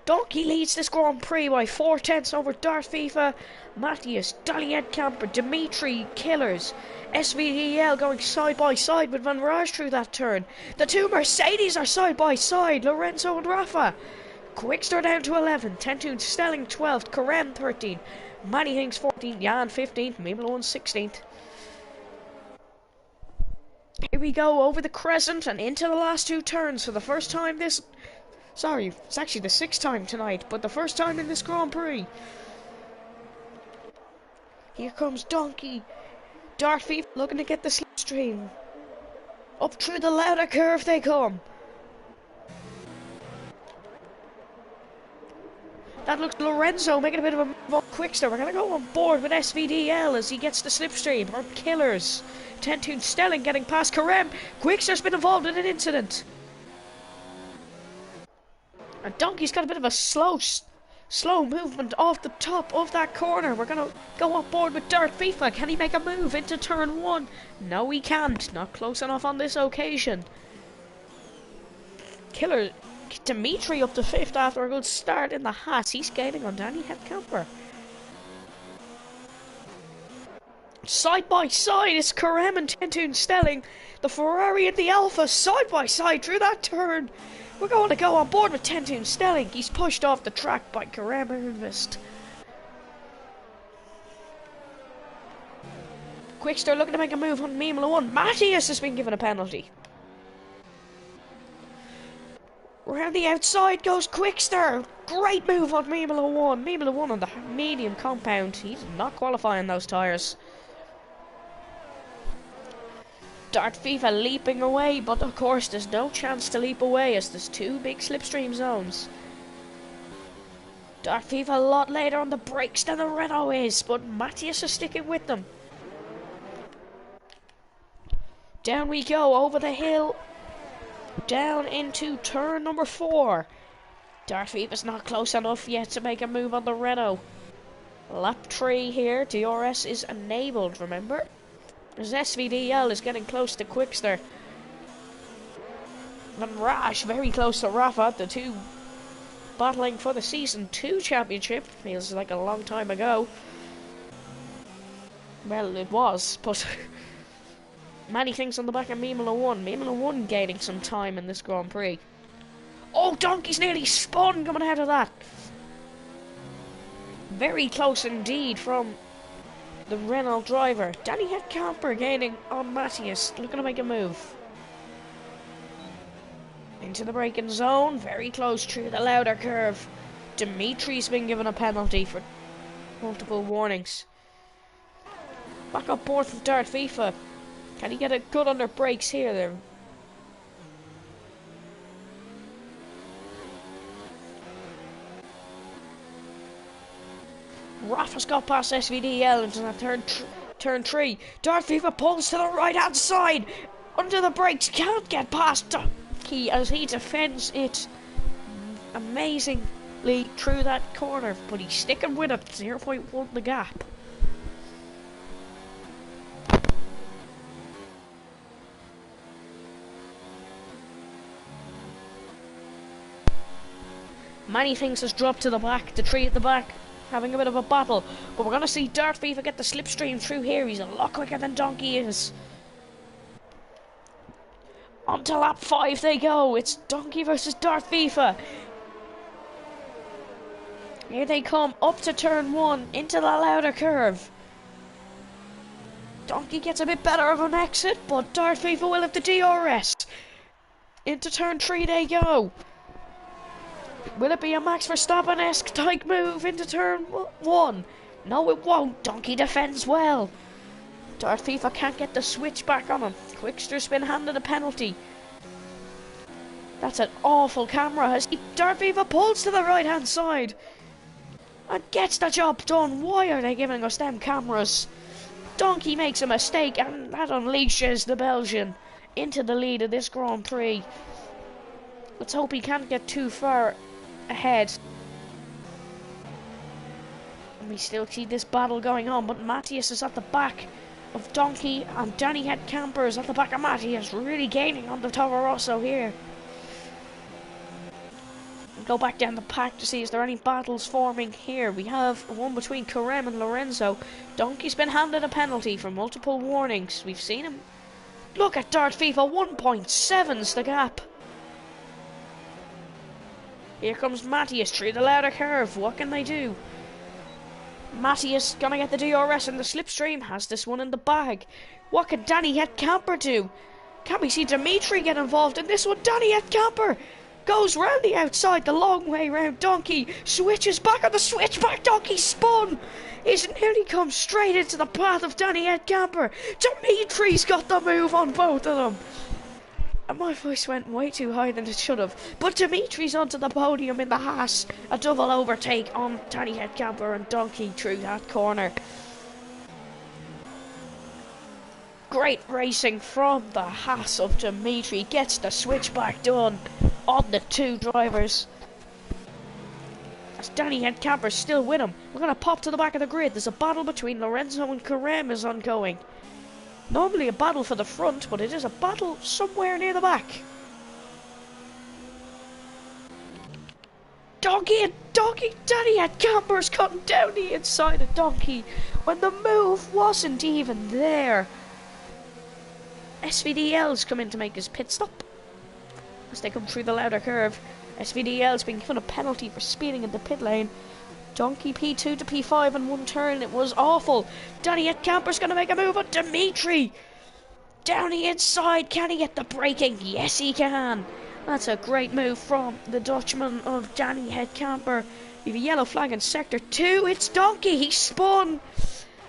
Donkey leads this Grand Prix by 4/10 over Dart FIFA. Matthias, Danny Headcamper, Dimitri, Killers. SVDL going side by side with Van Raj through that turn. The two Mercedes are side by side, Lorenzo and Rafa. Quickster down to 11, Tentoon Stelling 12th, Karen 13th, Manny Hinks 14th, Jan 15th, Mimolo 16th. Here we go over the crescent and into the last two turns for the first time this... Sorry, it's actually the 6th time tonight, but the first time in this Grand Prix. Here comes Donkey. Dart FIFA looking to get the slipstream. Up through the louder curve they come. That looks Lorenzo making a bit of a move on Quickster. We're going to go on board with SVDL as he gets the slipstream. Or Killers. Tentoon Stelling getting past Karem. Quickster's been involved in an incident. And Donkey's got a bit of a slow movement off the top of that corner. We're going to go on board with Dart FIFA. Can he make a move into turn 1? No, he can't. Not close enough on this occasion. Killer Dimitri up to 5th after a good start in the Hats. He's gaining on Danny Headcamper. Side by side, it's Karem and Tentoon Stelling. The Ferrari and the Alpha side by side through that turn. We're going to go on board with Tentoon Stelling. He's pushed off the track by Karem Ernvist. Quickster looking to make a move on Mimolo 1. Matthias has been given a penalty. Round the outside goes Quickster. Great move on Mimolo 1. Mimolo 1 on the medium compound. He's not qualifying those tyres. Dart FIFA leaping away, but of course there's no chance to leap away as there's two big slipstream zones. Dart FIFA a lot later on the brakes than the Renault is, but Matthias is sticking with them. Down we go over the hill, down into turn number 4. Dart FIFA's not close enough yet to make a move on the Renault. Lap 3 here, DRS is enabled, remember? As SVDL is getting close to Quickster. And Rash very close to Rafa, the two battling for the Season 2 championship. Feels like a long time ago. Well, it was, but many things on the back of Mimolo 1. Mimolo 1 gaining some time in this Grand Prix. Oh, Donkey's nearly spun coming out of that. Very close indeed from the Renault driver. Danny Headcamper gaining on Matthias, looking to make a move. Into the braking zone, very close through the louder curve. Dimitri's been given a penalty for multiple warnings. Back up board from Dart FIFA. Can he get a good under brakes here there? Rafa's got past SVDL into that turn 3. Dart FIFA pulls to the right hand side. Under the brakes, can't get past Donkey as he defends it amazingly through that corner. But he's sticking with it, 0.1 the gap. Many things has dropped to the back, the tree at the back. Having a bit of a battle, but we're going to see Dart FIFA get the slipstream through here. He's a lot quicker than Donkey is. On to lap 5 they go. It's Donkey versus Dart FIFA. Here they come up to turn 1 into the louder curve. Donkey gets a bit better of an exit, but Dart FIFA will have the DRS. Into turn 3 they go. Will it be a Max Verstappen-esque type move into turn 1? No, it won't. Donkey defends well. Dart FIFA can't get the switch back on him. Quickster's been handed a penalty. That's an awful camera as Dart FIFA pulls to the right-hand side and gets the job done. Why are they giving us them cameras? Donkey makes a mistake and that unleashes the Belgian into the lead of this Grand Prix. Let's hope he can't get too far ahead. And we still see this battle going on, but Matthias is at the back of Donkey, and Danny Head Camper is at the back of Matthias, really gaining on the Toro Rosso here. Go back down the pack to see is there any battles forming here. We have one between Karem and Lorenzo. Donkey's been handed a penalty for multiple warnings. We've seen him. Look at Dart FIFA, 1.7's the gap. Here comes Matthias through the louder curve. What can they do? Matthias gonna get the DRS in the slipstream. Has this one in the bag. What can Danny Head Camper do? Can we see Dimitri get involved in this one? Danny Head Camper goes round the outside, the long way round. Donkey switches back on the switchback. Donkey spun. He's nearly come straight into the path of Danny Head Camper. Dimitri's got the move on both of them. And my voice went way too high than it should have. But Dimitri's onto the podium in the Haas. A double overtake on Danny Head Camper and Donkey through that corner. Great racing from the Haas of Dimitri. Gets the switchback done on the two drivers. As Danny Head Camper's still with him. We're going to pop to the back of the grid. There's a battle between Lorenzo and Karem is ongoing. Normally a battle for the front, but it is a battle somewhere near the back. Danny Head Camper's cutting down the inside of Donkey when the move wasn't even there. SVDL's come in to make his pit stop. As they come through the louder curve, SVDL's been given a penalty for speeding in the pit lane. Donkey P2 to P5 in one turn. It was awful. Danny Head Camper's going to make a move on Dimitri. Down the inside. Can he get the braking? Yes, he can. That's a great move from the Dutchman of Danny Head Camper. We have a yellow flag in Sector 2. It's Donkey. He spun.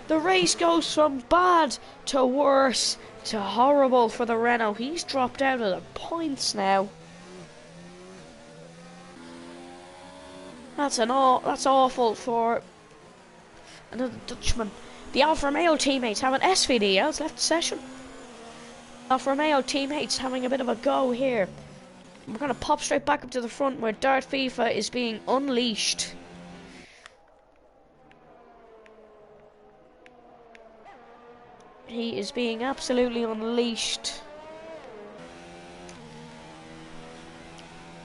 The race goes from bad to worse to horrible for the Renault. He's dropped out of the points now. That's awful for another Dutchman. The Alfa Romeo teammates have an SVDL's left the session. Alfa Romeo teammates having a bit of a go here. We're going to pop straight back up to the front where Dart FIFA is being unleashed. He is being absolutely unleashed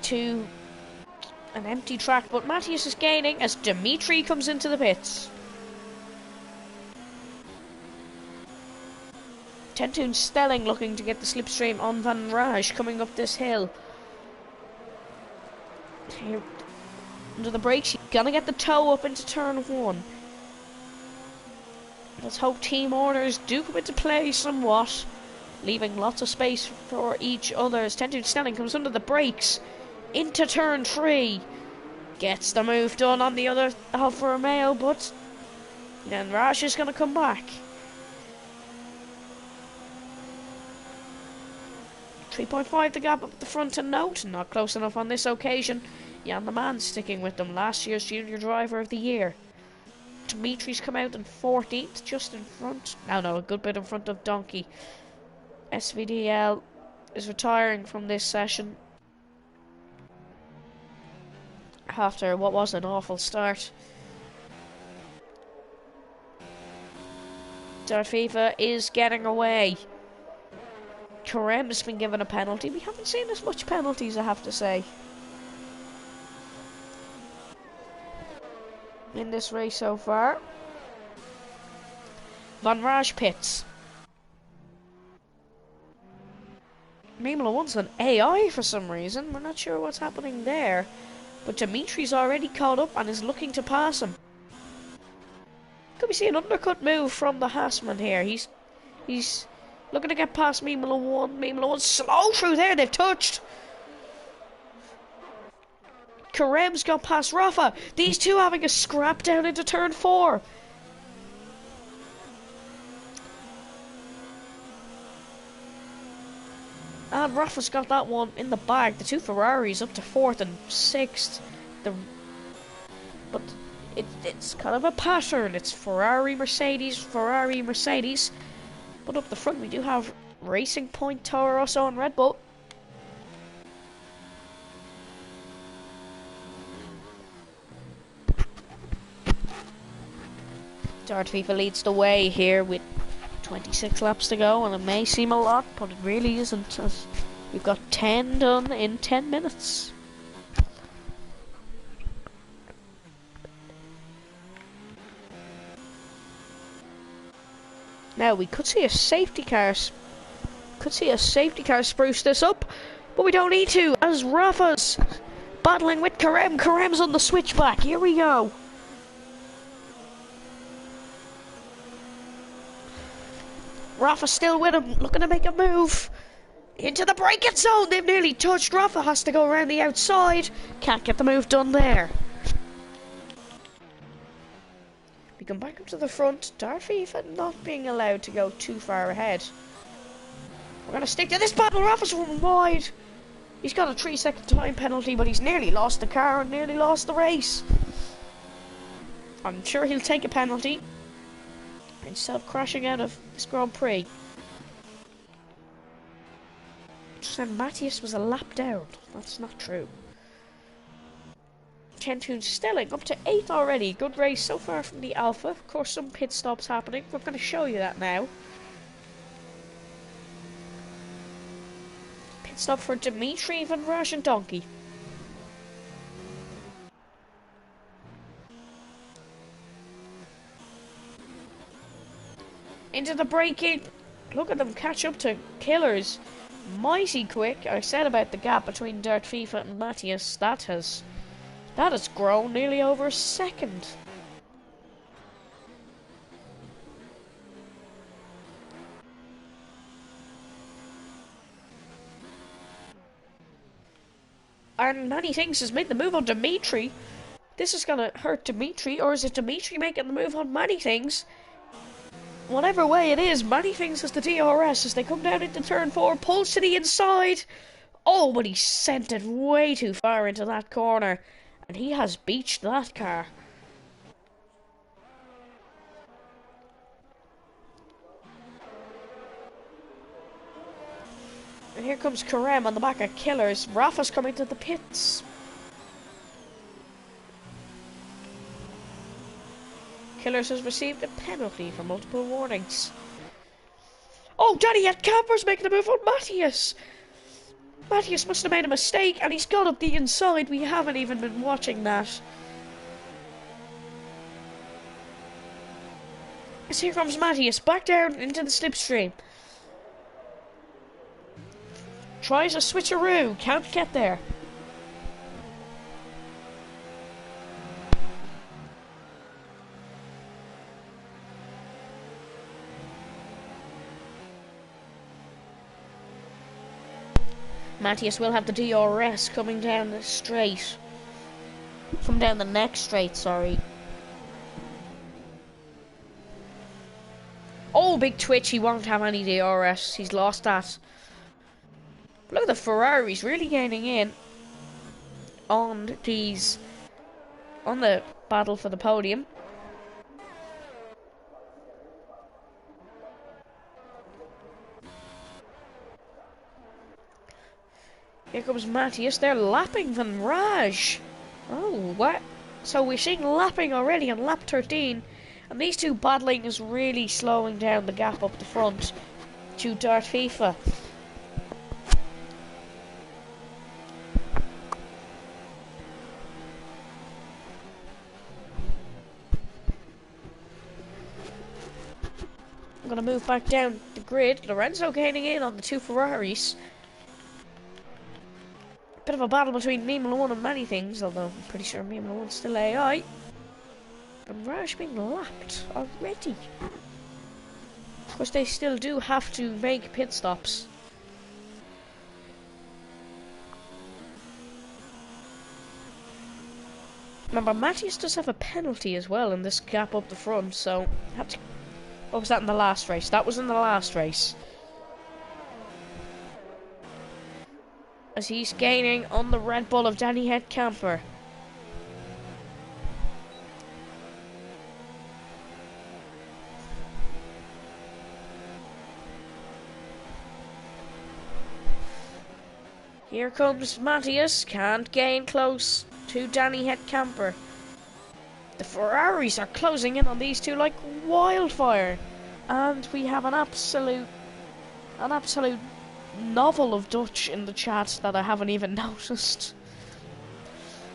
to an empty track, but Matthias is gaining as Dimitri comes into the pits. Tentoon Stelling looking to get the slipstream on Van Raj coming up this hill. Here, under the brakes, he's gonna get the toe up into turn 1. Let's hope team orders do come into play somewhat, leaving lots of space for each other as Tentoon Stelling comes under the brakes into turn 3. Gets the move done on the other Alfa Romeo, but then Raj is going to come back. 3.5 the gap up at the front and note. Not close enough on this occasion. Jan the Man sticking with them, last year's Junior Driver of the Year. Dimitri's come out in 14th, just in front. No, a good bit in front of Donkey. SVDL is retiring from this session after what was an awful start. Dart FIFA is getting away. Karem's been given a penalty. We haven't seen as much penalties, I have to say, in this race so far. Van Raj pits. Formula 1's an AI for some reason. We're not sure what's happening there. But Dimitri's already caught up and is looking to pass him. Could we see an undercut move from the Haasman here? He's looking to get past Formula 1. Formula 1 slow through there. They've touched. Karem's got past Rafa. These two having a scrap down into turn 4. And Rafa's got that one in the bag. The two Ferraris up to 4th and 6th. But it's kind of a pattern. It's Ferrari, Mercedes, Ferrari, Mercedes. But up the front we do have Racing Point, Toro Rosso and Red Bull. DRC leads the way here with 26 laps to go, and it may seem a lot, but it really isn't, as we've got 10 done in 10 minutes. Now we could see a safety car spruce this up, but we don't need to, as Rafa's battling with Karem. Karem's on the switchback. Here we go. Rafa's still with him, looking to make a move into the braking zone. They've nearly touched. Rafa has to go around the outside. Can't get the move done there. We come back up to the front. DRC not being allowed to go too far ahead. We're going to stick to this battle. Rafa's running wide. He's got a 3-second time penalty, but he's nearly lost the car and nearly lost the race. I'm sure he'll take a penalty instead of crashing out of this Grand Prix. Said Matthias was a lap down. That's not true. Tentoon Stelling up to 8th already. Good race so far from the Alpha. Of course, some pit stops happening. We're going to show you that now. Pit stop for Dimitri Van Rajen Donkey. Into the braking. Look at them catch up to Killers. Mighty quick. I said about the gap between Dirt FIFA and Matthias. That has grown nearly over a second. And Many Things has made the move on Dimitri. This is gonna hurt Dimitri, or is it Dimitri making the move on Many Things? Whatever way it is, Many Things has the DRS as they come down into turn 4, pulls to the inside. Oh, but he sent it way too far into that corner, and he has beached that car. And here comes Karem on the back of Killers. Rafa's coming to the pits. Killers has received a penalty for multiple warnings. Oh, Danny Camper's making a move on Matthias. Matthias must have made a mistake, and he's got up the inside. We haven't even been watching that. As here comes Matthias, back down into the slipstream. Tries a switcheroo, can't get there. Matthias will have the DRS coming down the straight. From down the next straight, sorry. Oh, big twitch, he won't have any DRS. He's lost that. Look at the Ferraris really gaining in on the battle for the podium. Here comes Matthias. They're lapping Van Raj. Oh, what? So we're seeing lapping already on lap 13. And these two battling is really slowing down the gap up the front to Dart FIFA. I'm going to move back down the grid. Lorenzo gaining in on the two Ferraris. Bit of a battle between Mimula 1 and Many Things, although I'm pretty sure Mimula 1's still AI. And Raj being lapped already. Of course, they still do have to make pit stops. Remember, Matthias does have a penalty as well in this gap up the front, so had to. What was that in the last race? That was in the last race. As he's gaining on the Red Bull of Danny Headcamper. Here comes Matthias, can't gain close to Danny Headcamper. The Ferraris are closing in on these two like wildfire. And we have an absolute novel of Dutch in the chat that I haven't even noticed.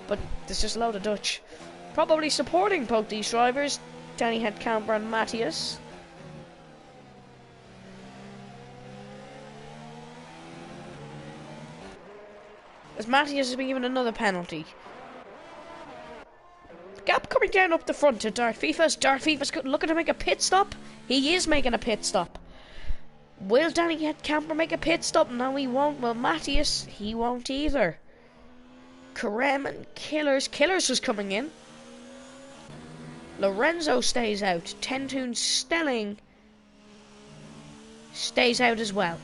But there's just a load of Dutch. Probably supporting both these drivers, Danny Headcamper and Matthias. As Matthias has been given another penalty. Gap coming down up the front to Dart Fifas. Dart Fifas looking to make a pit stop. He is making a pit stop. Will Danny Headcamper make a pit stop? No, he won't. Well, Matthias, he won't either. Karem and Killers. Killers was coming in. Lorenzo stays out. Tentoon Stelling stays out as well.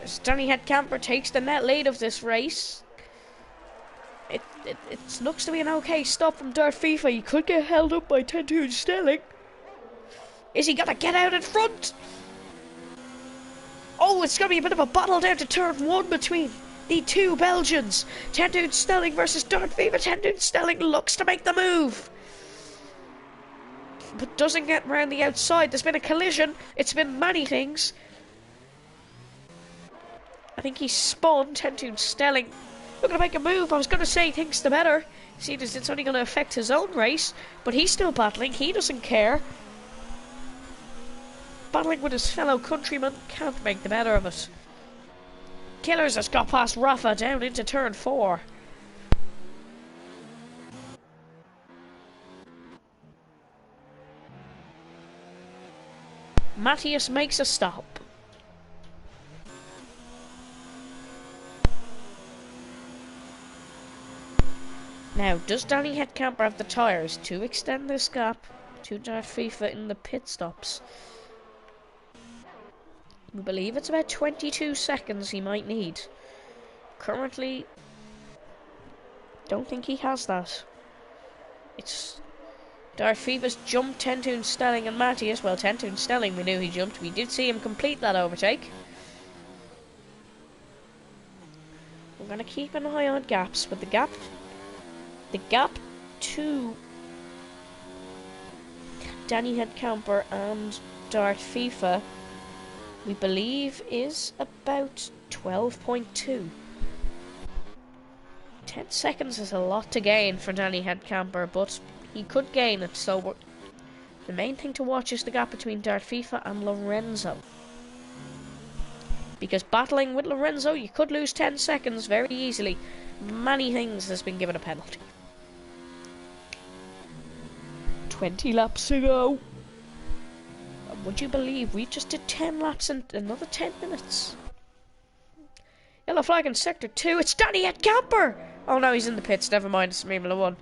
As Danny Headcamper takes the net lead of this race. It looks to be an okay stop from Dart FIFA. He could get held up by Tentoon Stelling. Is he gonna get out in front? Oh, it's gonna be a bit of a battle down to turn one between the two Belgians. Tentoon Stelling versus Dart FIFA. Tentoon Stelling looks to make the move, but doesn't get round the outside. There's been a collision. It's been many things. I think he spun. Tentoon Stelling looking to make a move. I was going to say thinks the better. See, it's only going to affect his own race, but he's still battling. He doesn't care. Battling with his fellow countrymen, can't make the better of it. Killers has got past Rafa down into turn 4. Matthias makes a stop. Now, does Danny Headcamper have the tyres to extend this gap to Dart FIFA in the pit stops? We believe it's about 22 seconds he might need. Currently, don't think he has that. It's Dart FIFA's jumped Tentoon Stelling and Matthias. Well, Tentoon Stelling, we knew he jumped. We did see him complete that overtake. We're going to keep an eye on gaps, but the gap to Danny Headcamper and Dart FIFA, we believe, is about 12.2. 10 seconds is a lot to gain for Danny Headcamper, but he could gain it, so the main thing to watch is the gap between Dart FIFA and Lorenzo. Because battling with Lorenzo, you could lose 10 seconds very easily. Many things has been given a penalty. 20 laps to go. And would you believe we just did 10 laps in another 10 minutes? Yellow flag in sector 2. It's Danny Headcamper! Oh no, he's in the pits. Never mind, it's Formula 1.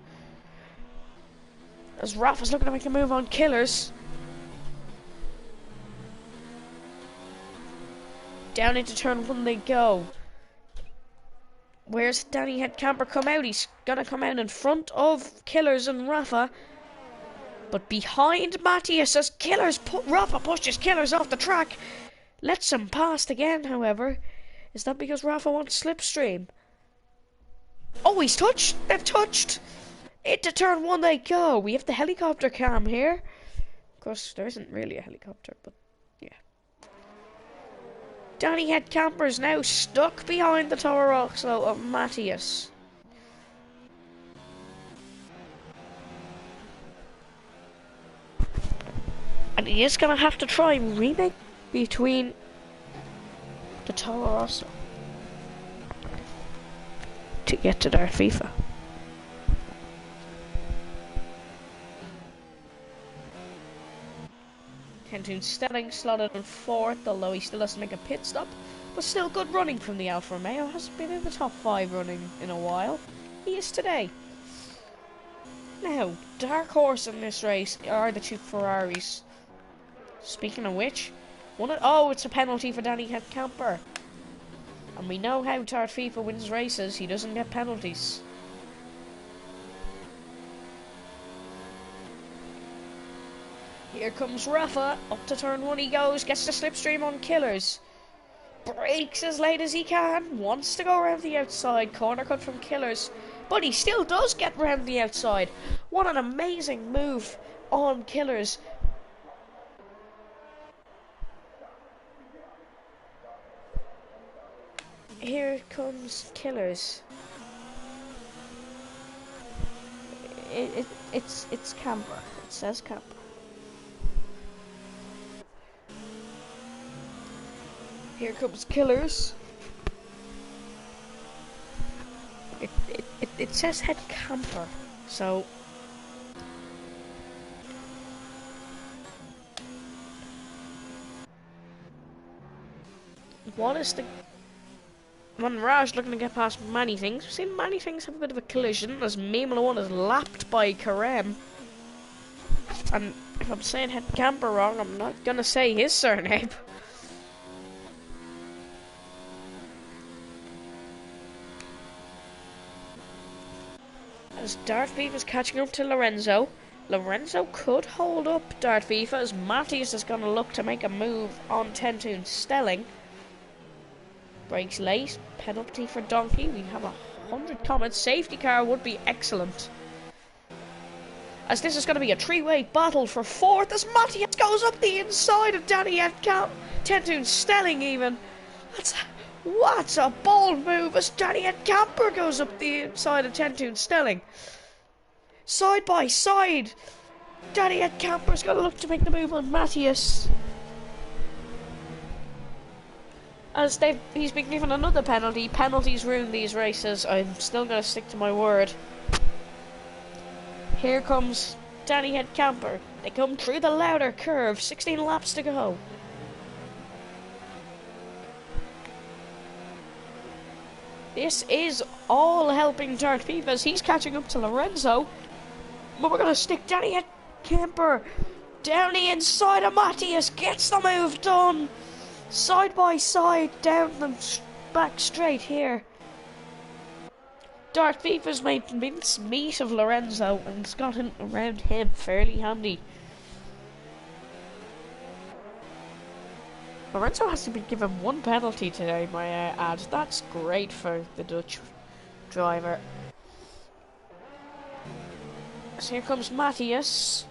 As Rafa's looking to make a move on Killers. Down into turn 1 they go. Where's Danny Headcamper come out? He's gonna come out in front of Killers and Rafa. But behind Matthias as Rafa pushes Killers off the track. Lets him past again, however. Is that because Rafa wants slipstream? Oh, he's touched! They've touched! Into turn 1 they go. We have the helicopter cam here. Of course, there isn't really a helicopter, but yeah. Danny Headcamper is now stuck behind the Toro Rosso of Matthias. And he is going to have to try and remake between the Toro Rosso to get to Dart FIFA. Tentoon Stelling slotted in 4th, although he still has to make a pit stop. But still good running from the Alfa Romeo. Hasn't been in the top 5 running in a while. He is today. Now, dark horse in this race are the two Ferraris. Speaking of which, it's a penalty for Danny Headcamper. And we know how Dart FIFA wins races. He doesn't get penalties. Here comes Rafa. Up to turn 1 he goes. Gets the slipstream on Killers. brakes as late as he can, wants to go around the outside, corner cut from Killers, but he still does get round the outside. What an amazing move on Killers. Here comes Killers. It's camper. It says camper. Here comes Killers. It says head camper, so what is the Raj looking to get past many things. We've seen many things have a bit of a collision as Mimla 1 is lapped by Karem. And if I'm saying head camper wrong, I'm not gonna say his surname. As Darth Thief is catching up to Lorenzo. Lorenzo could hold up Darth Thief as Matthias is going to look to make a move on Tentoon Stelling. Brakes late, penalty for Donkey. We have 100 comments. Safety car would be excellent. As this is going to be a three-way battle for fourth as Matthias goes up the inside of Danny Tentoon Stelling even. What's a bold move as Danny Camper goes up the inside of Tentoon Stelling. Side by side. Danny Camper's going to look to make the move on Matthias. As he's been given another penalty. Penalties ruin these races. I'm still going to stick to my word. Here comes Danny Camper. They come through the louder curve. 16 laps to go. This is all helping Darth Thief as he's catching up to Lorenzo. But we're going to stick Danny Camper down the inside of Matthias. Gets the move done. Side by side, down the back straight here. Darth Thief has made mince meat of Lorenzo and has gotten around him fairly handy. Lorenzo has to be given one penalty today, may I add. That's great for the Dutch driver. So here comes Matthias.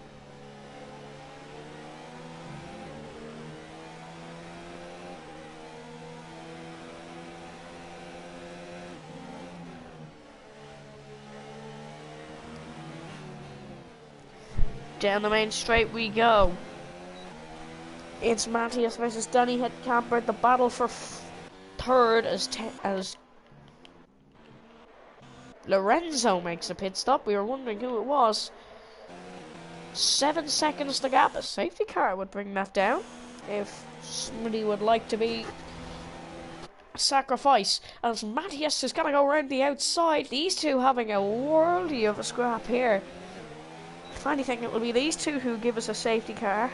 Down the main straight we go. It's Matthias versus Danny Camper. The battle for third as Lorenzo makes a pit stop. We were wondering who it was. 7 seconds to gap. A safety car would bring that down if somebody would like to be sacrifice. As Matthias is going to go around the outside. These two having a worldie of a scrap here. If anything, it will be these two who give us a safety car.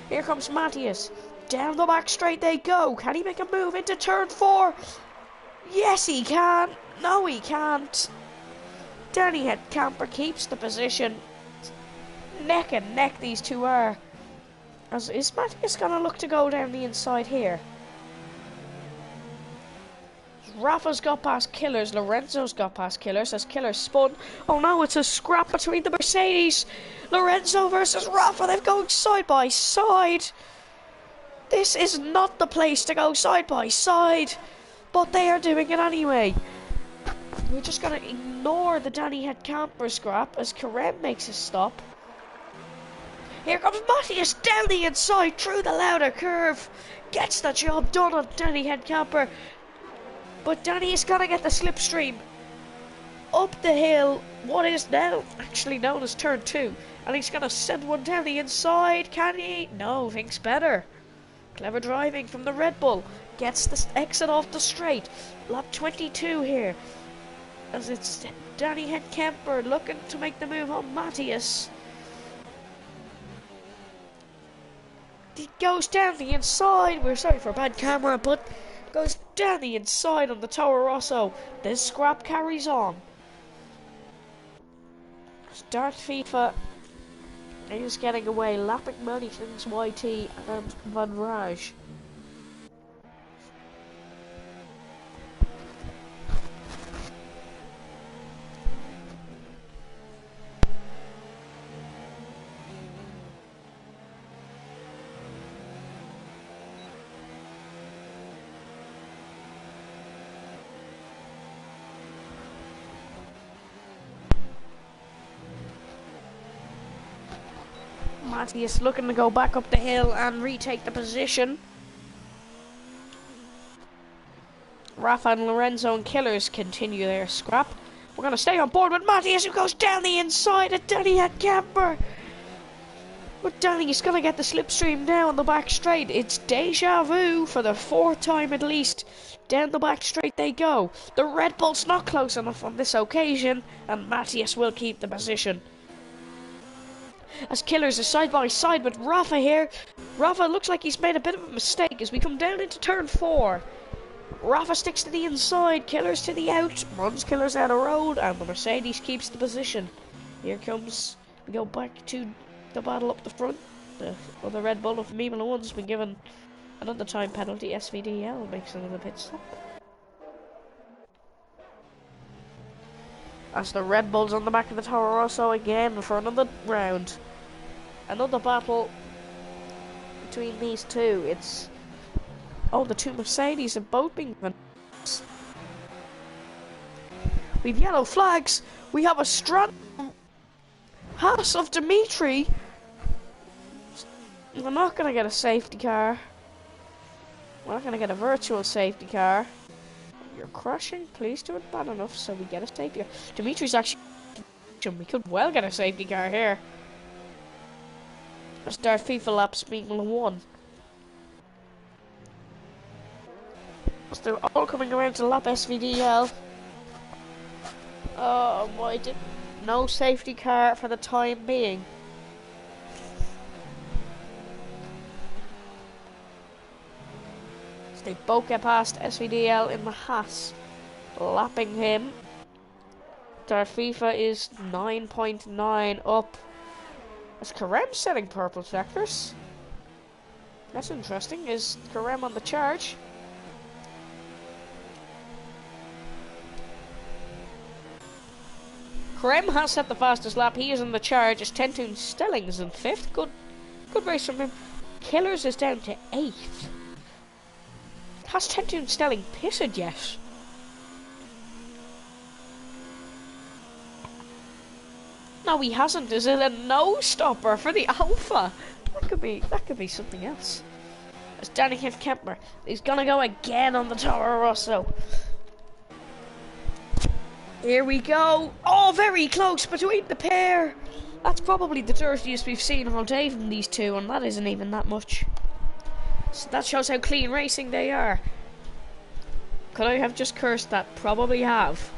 Here comes Matthias. Down the back straight they go. Can he make a move into turn 4? Yes, he can. No, he can't. Danny Camper keeps the position. Neck and neck these two are. As is Matthias going to look to go down the inside here? Rafa's got past Killers. Lorenzo's got past Killers as Killers spun. Oh no, it's a scrap between the Mercedes. Lorenzo versus Rafa. They're going side by side. This is not the place to go side by side. But they are doing it anyway. We're just going to ignore the Danny Camper scrap as Karem makes a stop. Here comes Matthias down the inside through the louder curve. Gets the job done on Danny Camper. But Danny is going to get the slipstream up the hill, what is now actually known as turn 2. And he's going to send one down the inside. Can he? No, thinks better. Clever driving from the Red Bull. Gets the exit off the straight. Lap 22 here. As it's Danny Camper looking to make the move on Matthias. He goes down the inside. We're sorry for a bad camera, but goes down the inside on the Toro Rosso. This scrap carries on. Darth FIFA is getting away, lapping many things YT and Van Raj. Matthias looking to go back up the hill and retake the position. Rafa and Lorenzo and Killers continue their scrap. We're going to stay on board with Matthias, who goes down the inside of Danny at camper. But Danny's going to get the slipstream now on the back straight. It's deja vu for the 4th time at least. Down the back straight they go. The Red Bull's not close enough on this occasion, and Matthias will keep the position. As Killers are side by side with Rafa here. Rafa looks like he's made a bit of a mistake as we come down into turn 4. Rafa sticks to the inside, Killers to the out, runs Killers out of road, and the Mercedes keeps the position. Here comes, we go back to the battle up the front. The other Red Bull of Formula 1's been given another time penalty. SVDL makes another pit stop. As the Red Bull's on the back of the Toro Rosso again for another round. Another battle between these two. It's... oh, the two Mercedes have both been given. We've yellow flags. We have a strand pass of Dimitri. We're not going to get a safety car. We're not going to get a virtual safety car. You're crashing. Please do it bad enough so we get a safety car. Dimitri's actually... we could well get a safety car here. Let's start FIFA laps Formula 1. So they're all coming around to lap SVDL. Oh my, no safety car for the time being. So they both get past SVDL in the Haas, lapping him. Their FIFA is 9.9 up. Is Karem selling purple sectors? That's interesting. Is Karem on the charge? Karem has set the fastest lap. He is in the charge as Tentoon Stelling is in 5th. Good race from him. Killers is down to 8th. Has Tentoon Stelling pitted yet? No, he hasn't. Is it a no-stopper for the Alpha? That could be something else. It's Danny Kemper. He's gonna go again on the Toro Rosso. Here we go. Oh, very close between the pair. That's probably the dirtiest we've seen all day from these two, and that isn't even that much. So that shows how clean racing they are. Could I have just cursed that? Probably have.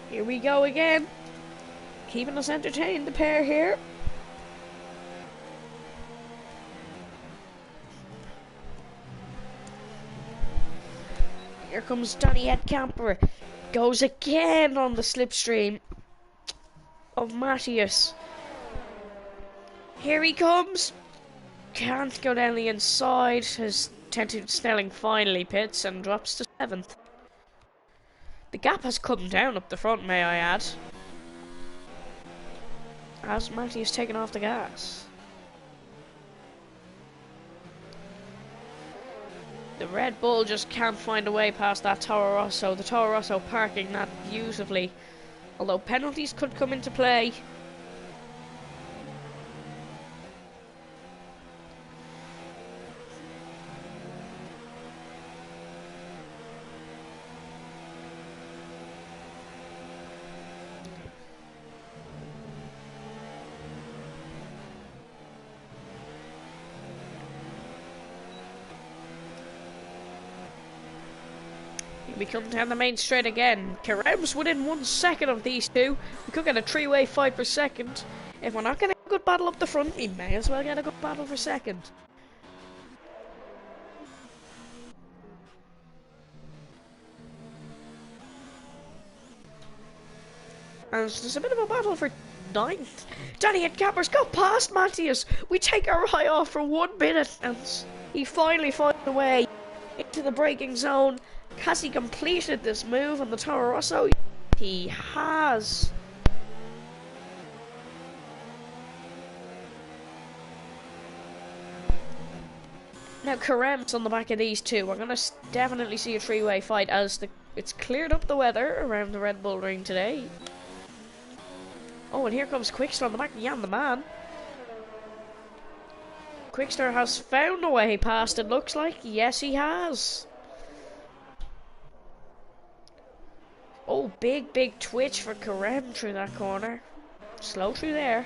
Here we go again. Keeping us entertained, the pair here. Here comes Danny Headcamper. Goes again on the slipstream of Matthias. Here he comes. Can't go down the inside as Tentoon Stelling finally pits and drops to 7th. The gap has come down up the front, may I add. As Matthias taken off the gas. The Red Bull just can't find a way past that Toro Rosso. The Toro Rosso parking that beautifully. Although penalties could come into play. We come down the main straight again. Karem's within 1 second of these two. We could get a 3-way fight for second. If we're not getting a good battle up the front, we may as well get a good battle for second. And there's a bit of a battle for 9th. Danny and Cappers got past Matthias. We take our eye off for 1 minute and he finally finds a way into the braking zone. Has he completed this move on the Toro Rosso? He has. Now Karem's on the back of these two. We're going to definitely see a three-way fight as it's cleared up the weather around the Red Bull Ring today. Oh, and here comes Quickster on the back of Jan the Man. Quickster has found a way past, it looks like. Yes, he has. Oh, big twitch for Karem through that corner. Slow through there.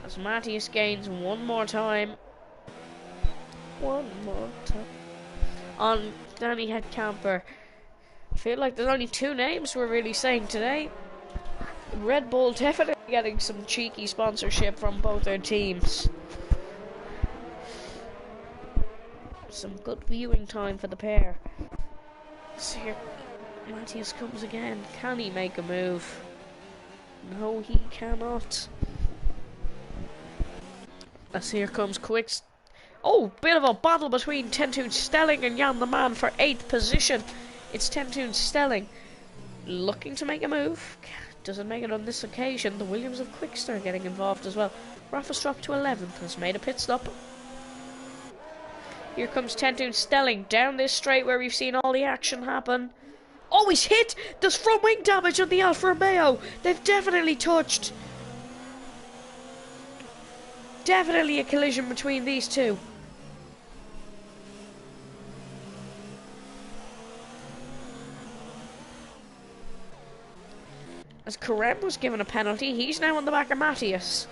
As Matthias gains one more time. One more time. On Danny Headcamper. I feel like there's only two names we're really saying today. Red Bull definitely getting some cheeky sponsorship from both their teams. Some good viewing time for the pair. So here Matthias comes again. Can he make a move? No, he cannot. As here comes Quicks. Oh, bit of a battle between Tentoon Stelling and Jan the Man for 8th position. It's Tentoon Stelling looking to make a move. Doesn't make it on this occasion. The Williams of Quickster getting involved as well. Rafa's dropped to 11th. Has made a pit stop. Here comes Tentoon Stelling down this straight where we've seen all the action happen. Oh, he's hit! There's front wing damage on the Alfa Romeo. They've definitely touched. Definitely a collision between these two. As Karem was given a penalty, he's now on the back of Matthias.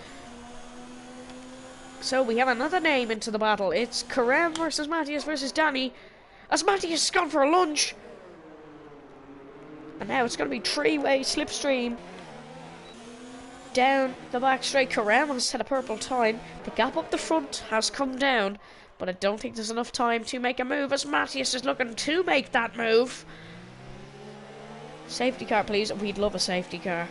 So we have another name into the battle. It's Karem versus Matthias versus Danny. As Matthias has gone for a lunge. And now it's going to be three-way slipstream. Down the back straight. Karem has set a purple time. The gap up the front has come down. But I don't think there's enough time to make a move as Matthias is looking to make that move. Safety car, please. We'd love a safety car.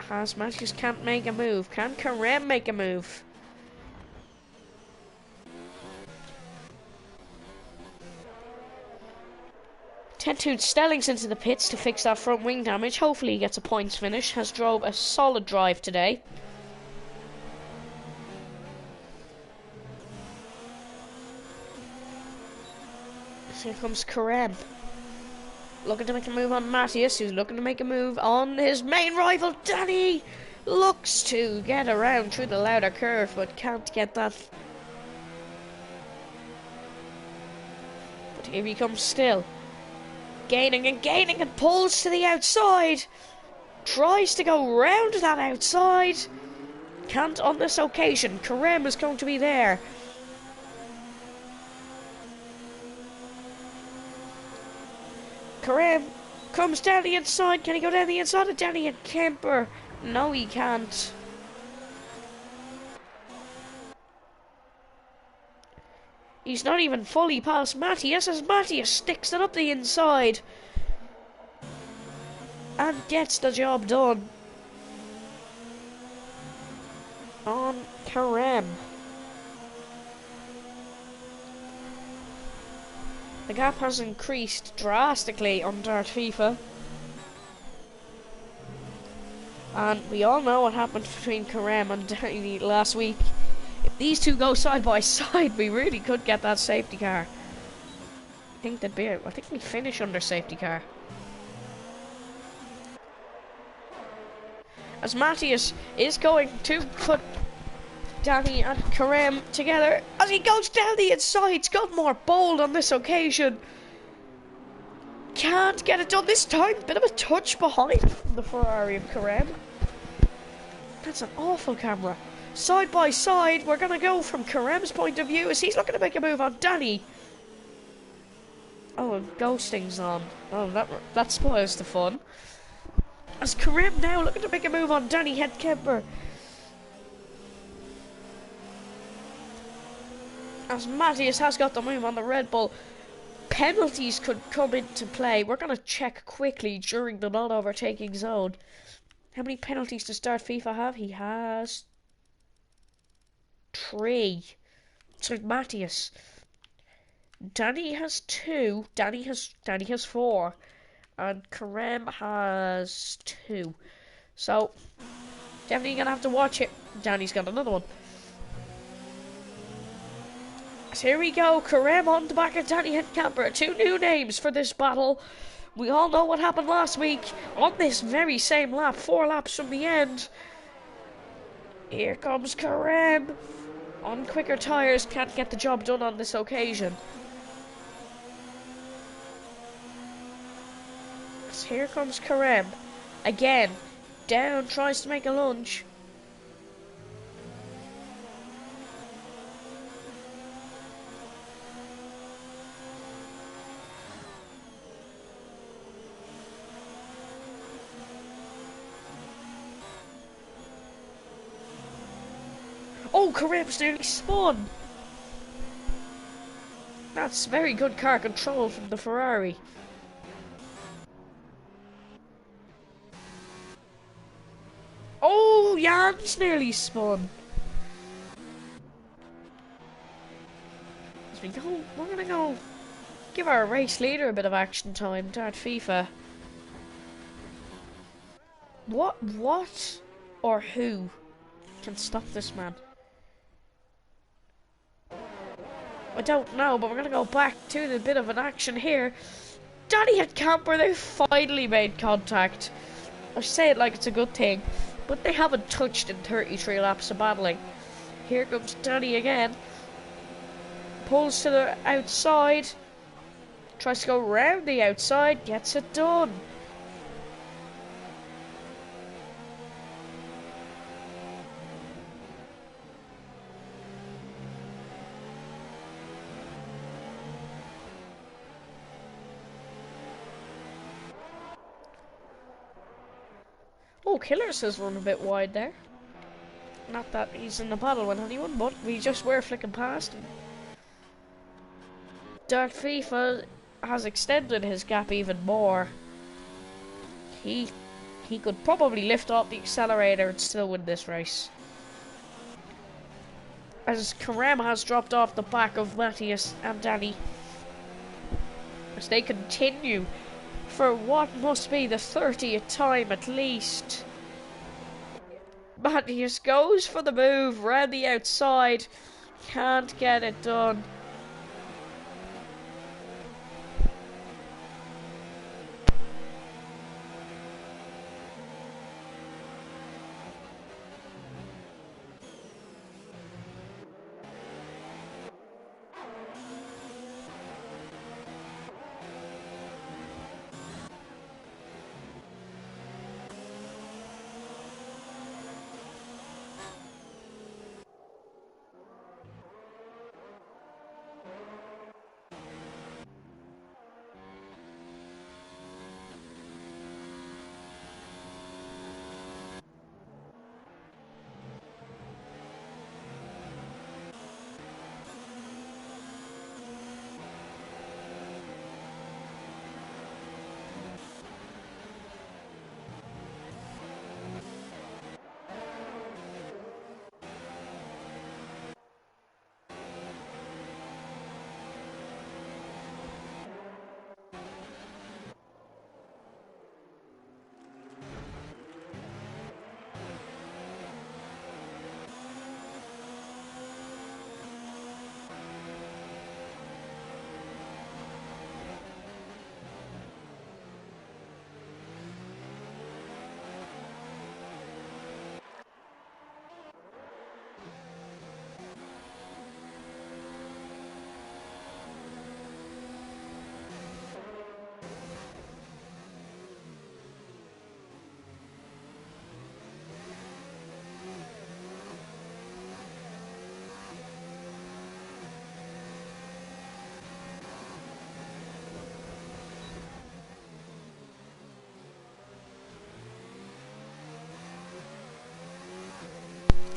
As Matthias can't make a move. Can Karem make a move? Tentoon Stelling's into the pits to fix that front wing damage. Hopefully he gets a points finish. Has drove a solid drive today. Here comes Karem. Looking to make a move on Matthias, who's looking to make a move on his main rival, Danny. Looks to get around through the louder curve, but can't get that. But here he comes still. Gaining and pulls to the outside. Tries to go round that outside. Can't on this occasion. Karem is going to be there. Karem comes down the inside. Can he go down the inside of Danny and Kemper? No, he can't. He's not even fully past Matthias as Matthias sticks it up the inside. And gets the job done. On Karem. The gap has increased drastically on Dart FIFA. And we all know what happened between Karem and Danny last week. If these two go side by side, we really could get that safety car. I think we finish under safety car. As Matthias is going to put Danny and Karem together as he goes down the inside. He's got more bold on this occasion. Can't get it done this time. Bit of a touch behind the Ferrari of Karem. That's an awful camera. Side by side, we're going to go from Karem's point of view as he's looking to make a move on Danny. Oh, and ghosting's on. Oh, that spoils the fun. As Karem now looking to make a move on Danny Headkemper. As Matthias has got the move on the Red Bull. Penalties could come into play. We're going to check quickly during the non-overtaking zone. How many penalties does Dart FIFA have? He has 3. So Matthias. Danny has 2. Danny has 4. and Karem has 2. So, definitely gonna have to watch it. Danny's got another one. So here we go, Karem on the back of Danny Headcamper. 2 new names for this battle. We all know what happened last week on this very same lap, 4 laps from the end. Here comes Karem. On quicker tyres, can't get the job done on this occasion. So here comes Karem. Again, down, tries to make a lunge. Oh, Karem's nearly spun. That's very good car control from the Ferrari. Oh, Jan's nearly spun. As we go, we're gonna go give our race leader a bit of action time. Dart FIFA. What or who can stop this man? I don't know, but we're gonna go back to the bit of an action here. Danny and Camper, they finally made contact. I say it like it's a good thing, but they haven't touched in 33 laps of battling. Here comes Danny again. Pulls to the outside. Tries to go round the outside, gets it done. Oh, Killers has run a bit wide there. Not that he's in the battle with anyone, but we just were flicking past him. Dart FIFA has extended his gap even more. He could probably lift off the accelerator and still win this race. As Karem has dropped off the back of Matthias and Danny. As they continue for what must be the 30th time at least. Matthias goes for the move round the outside. Can't get it done.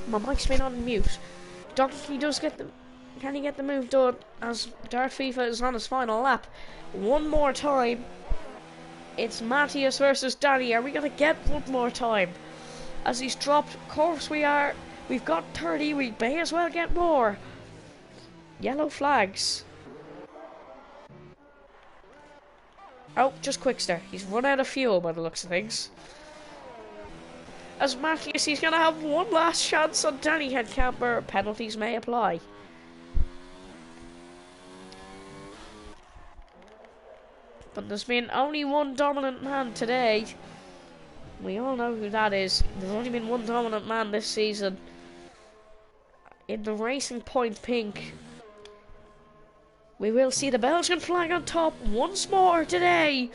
My mic's been on mute. Don't think he does get the... Can he get the move done as Dart FIFA is on his final lap? One more time. It's Matthias versus Danny. Are we going to get one more time? As he's dropped, of course we are. We've got 30. We may as well get more. Yellow flags. Oh, just Quickster. He's run out of fuel by the looks of things. As Matthews, he's going to have one last chance on Danny Headcamper. Penalties may apply. But there's been only one dominant man today. We all know who that is. There's only been one dominant man this season. In the Racing Point Pink, we will see the Belgian flag on top once more today.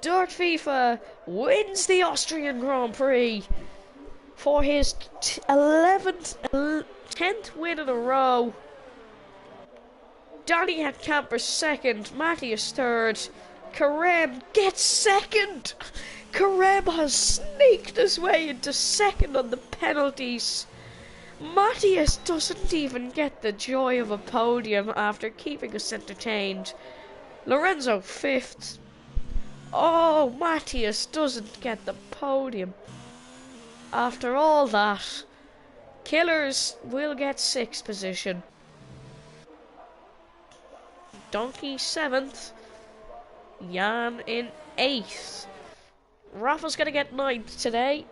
Dirt FIFA wins the Austrian Grand Prix for his 10th win in a row. Danny Headcamper second, Matthias third, Karem gets second. Karem has sneaked his way into second on the penalties. Matthias doesn't even get the joy of a podium after keeping us entertained. Lorenzo fifth. Oh, Matthias doesn't get the podium. After all that, Killers will get 6th position. Donkey 7th. Jan in 8th. Rafa's going to get 9th today.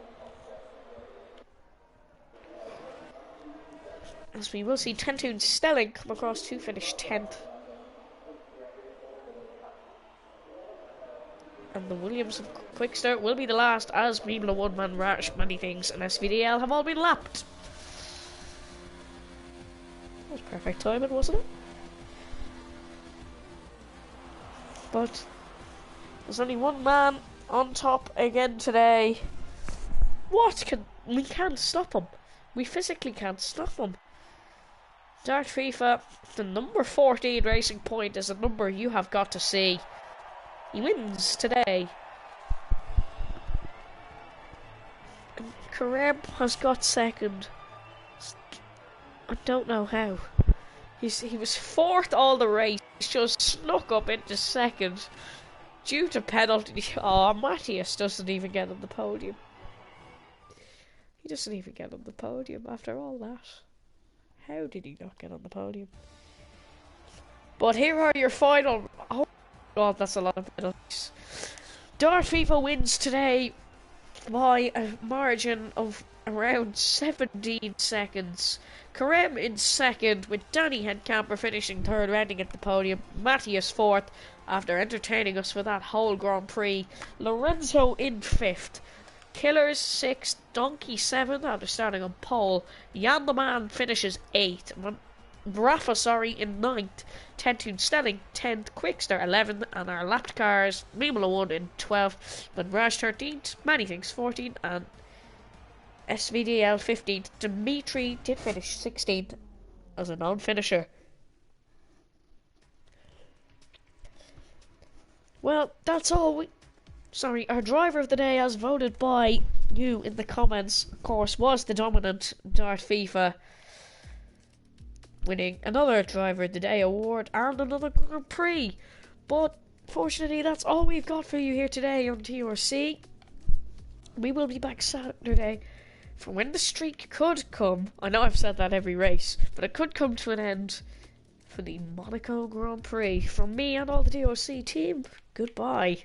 As we will see Tentoon Stelling come across to finish 10th. And the Williams of Quickster will be the last, as Mimla One Man Rush, Many Things, and SVDL have all been lapped. That was perfect timing, wasn't it? But there's only one man on top again today. We can't stop him. We physically can't stop him. Dirt FIFA, the number 14 Racing Point is a number you have got to see. He wins today. And Karem has got second. I don't know how. He was 4th all the race. He's just snuck up into second. Due to penalty. Oh, Matthias doesn't even get on the podium. He doesn't even get on the podium after all that. How did he not get on the podium? But here are your final... Oh God, that's a lot of penalties. Dirt FIFA wins today by a margin of around 17 seconds. Karem in second, with Danny Headcamper finishing third, rounding at the podium. Matthias fourth, after entertaining us for that whole Grand Prix. Lorenzo in fifth. Killers 6th, Donkey 7th after starting on pole. Jan the Man finishes 8th. Rafa, in 9th. Tentoon Stelling 10th. Quickster 11th. And our lapped cars, Mimla 1 in 12th. Then Raj 13th. Many Things 14th. And SVDL 15th. Dimitri did finish 16th as a non-finisher. Well, that's all our driver of the day, as voted by you in the comments, of course, was the dominant Dirt FIFA, winning another Driver of the Day award and another Grand Prix. But fortunately, that's all we've got for you here today on DRC. We will be back Saturday for when the streak could come. I know I've said that every race, but it could come to an end for the Monaco Grand Prix. From me and all the DRC team, goodbye.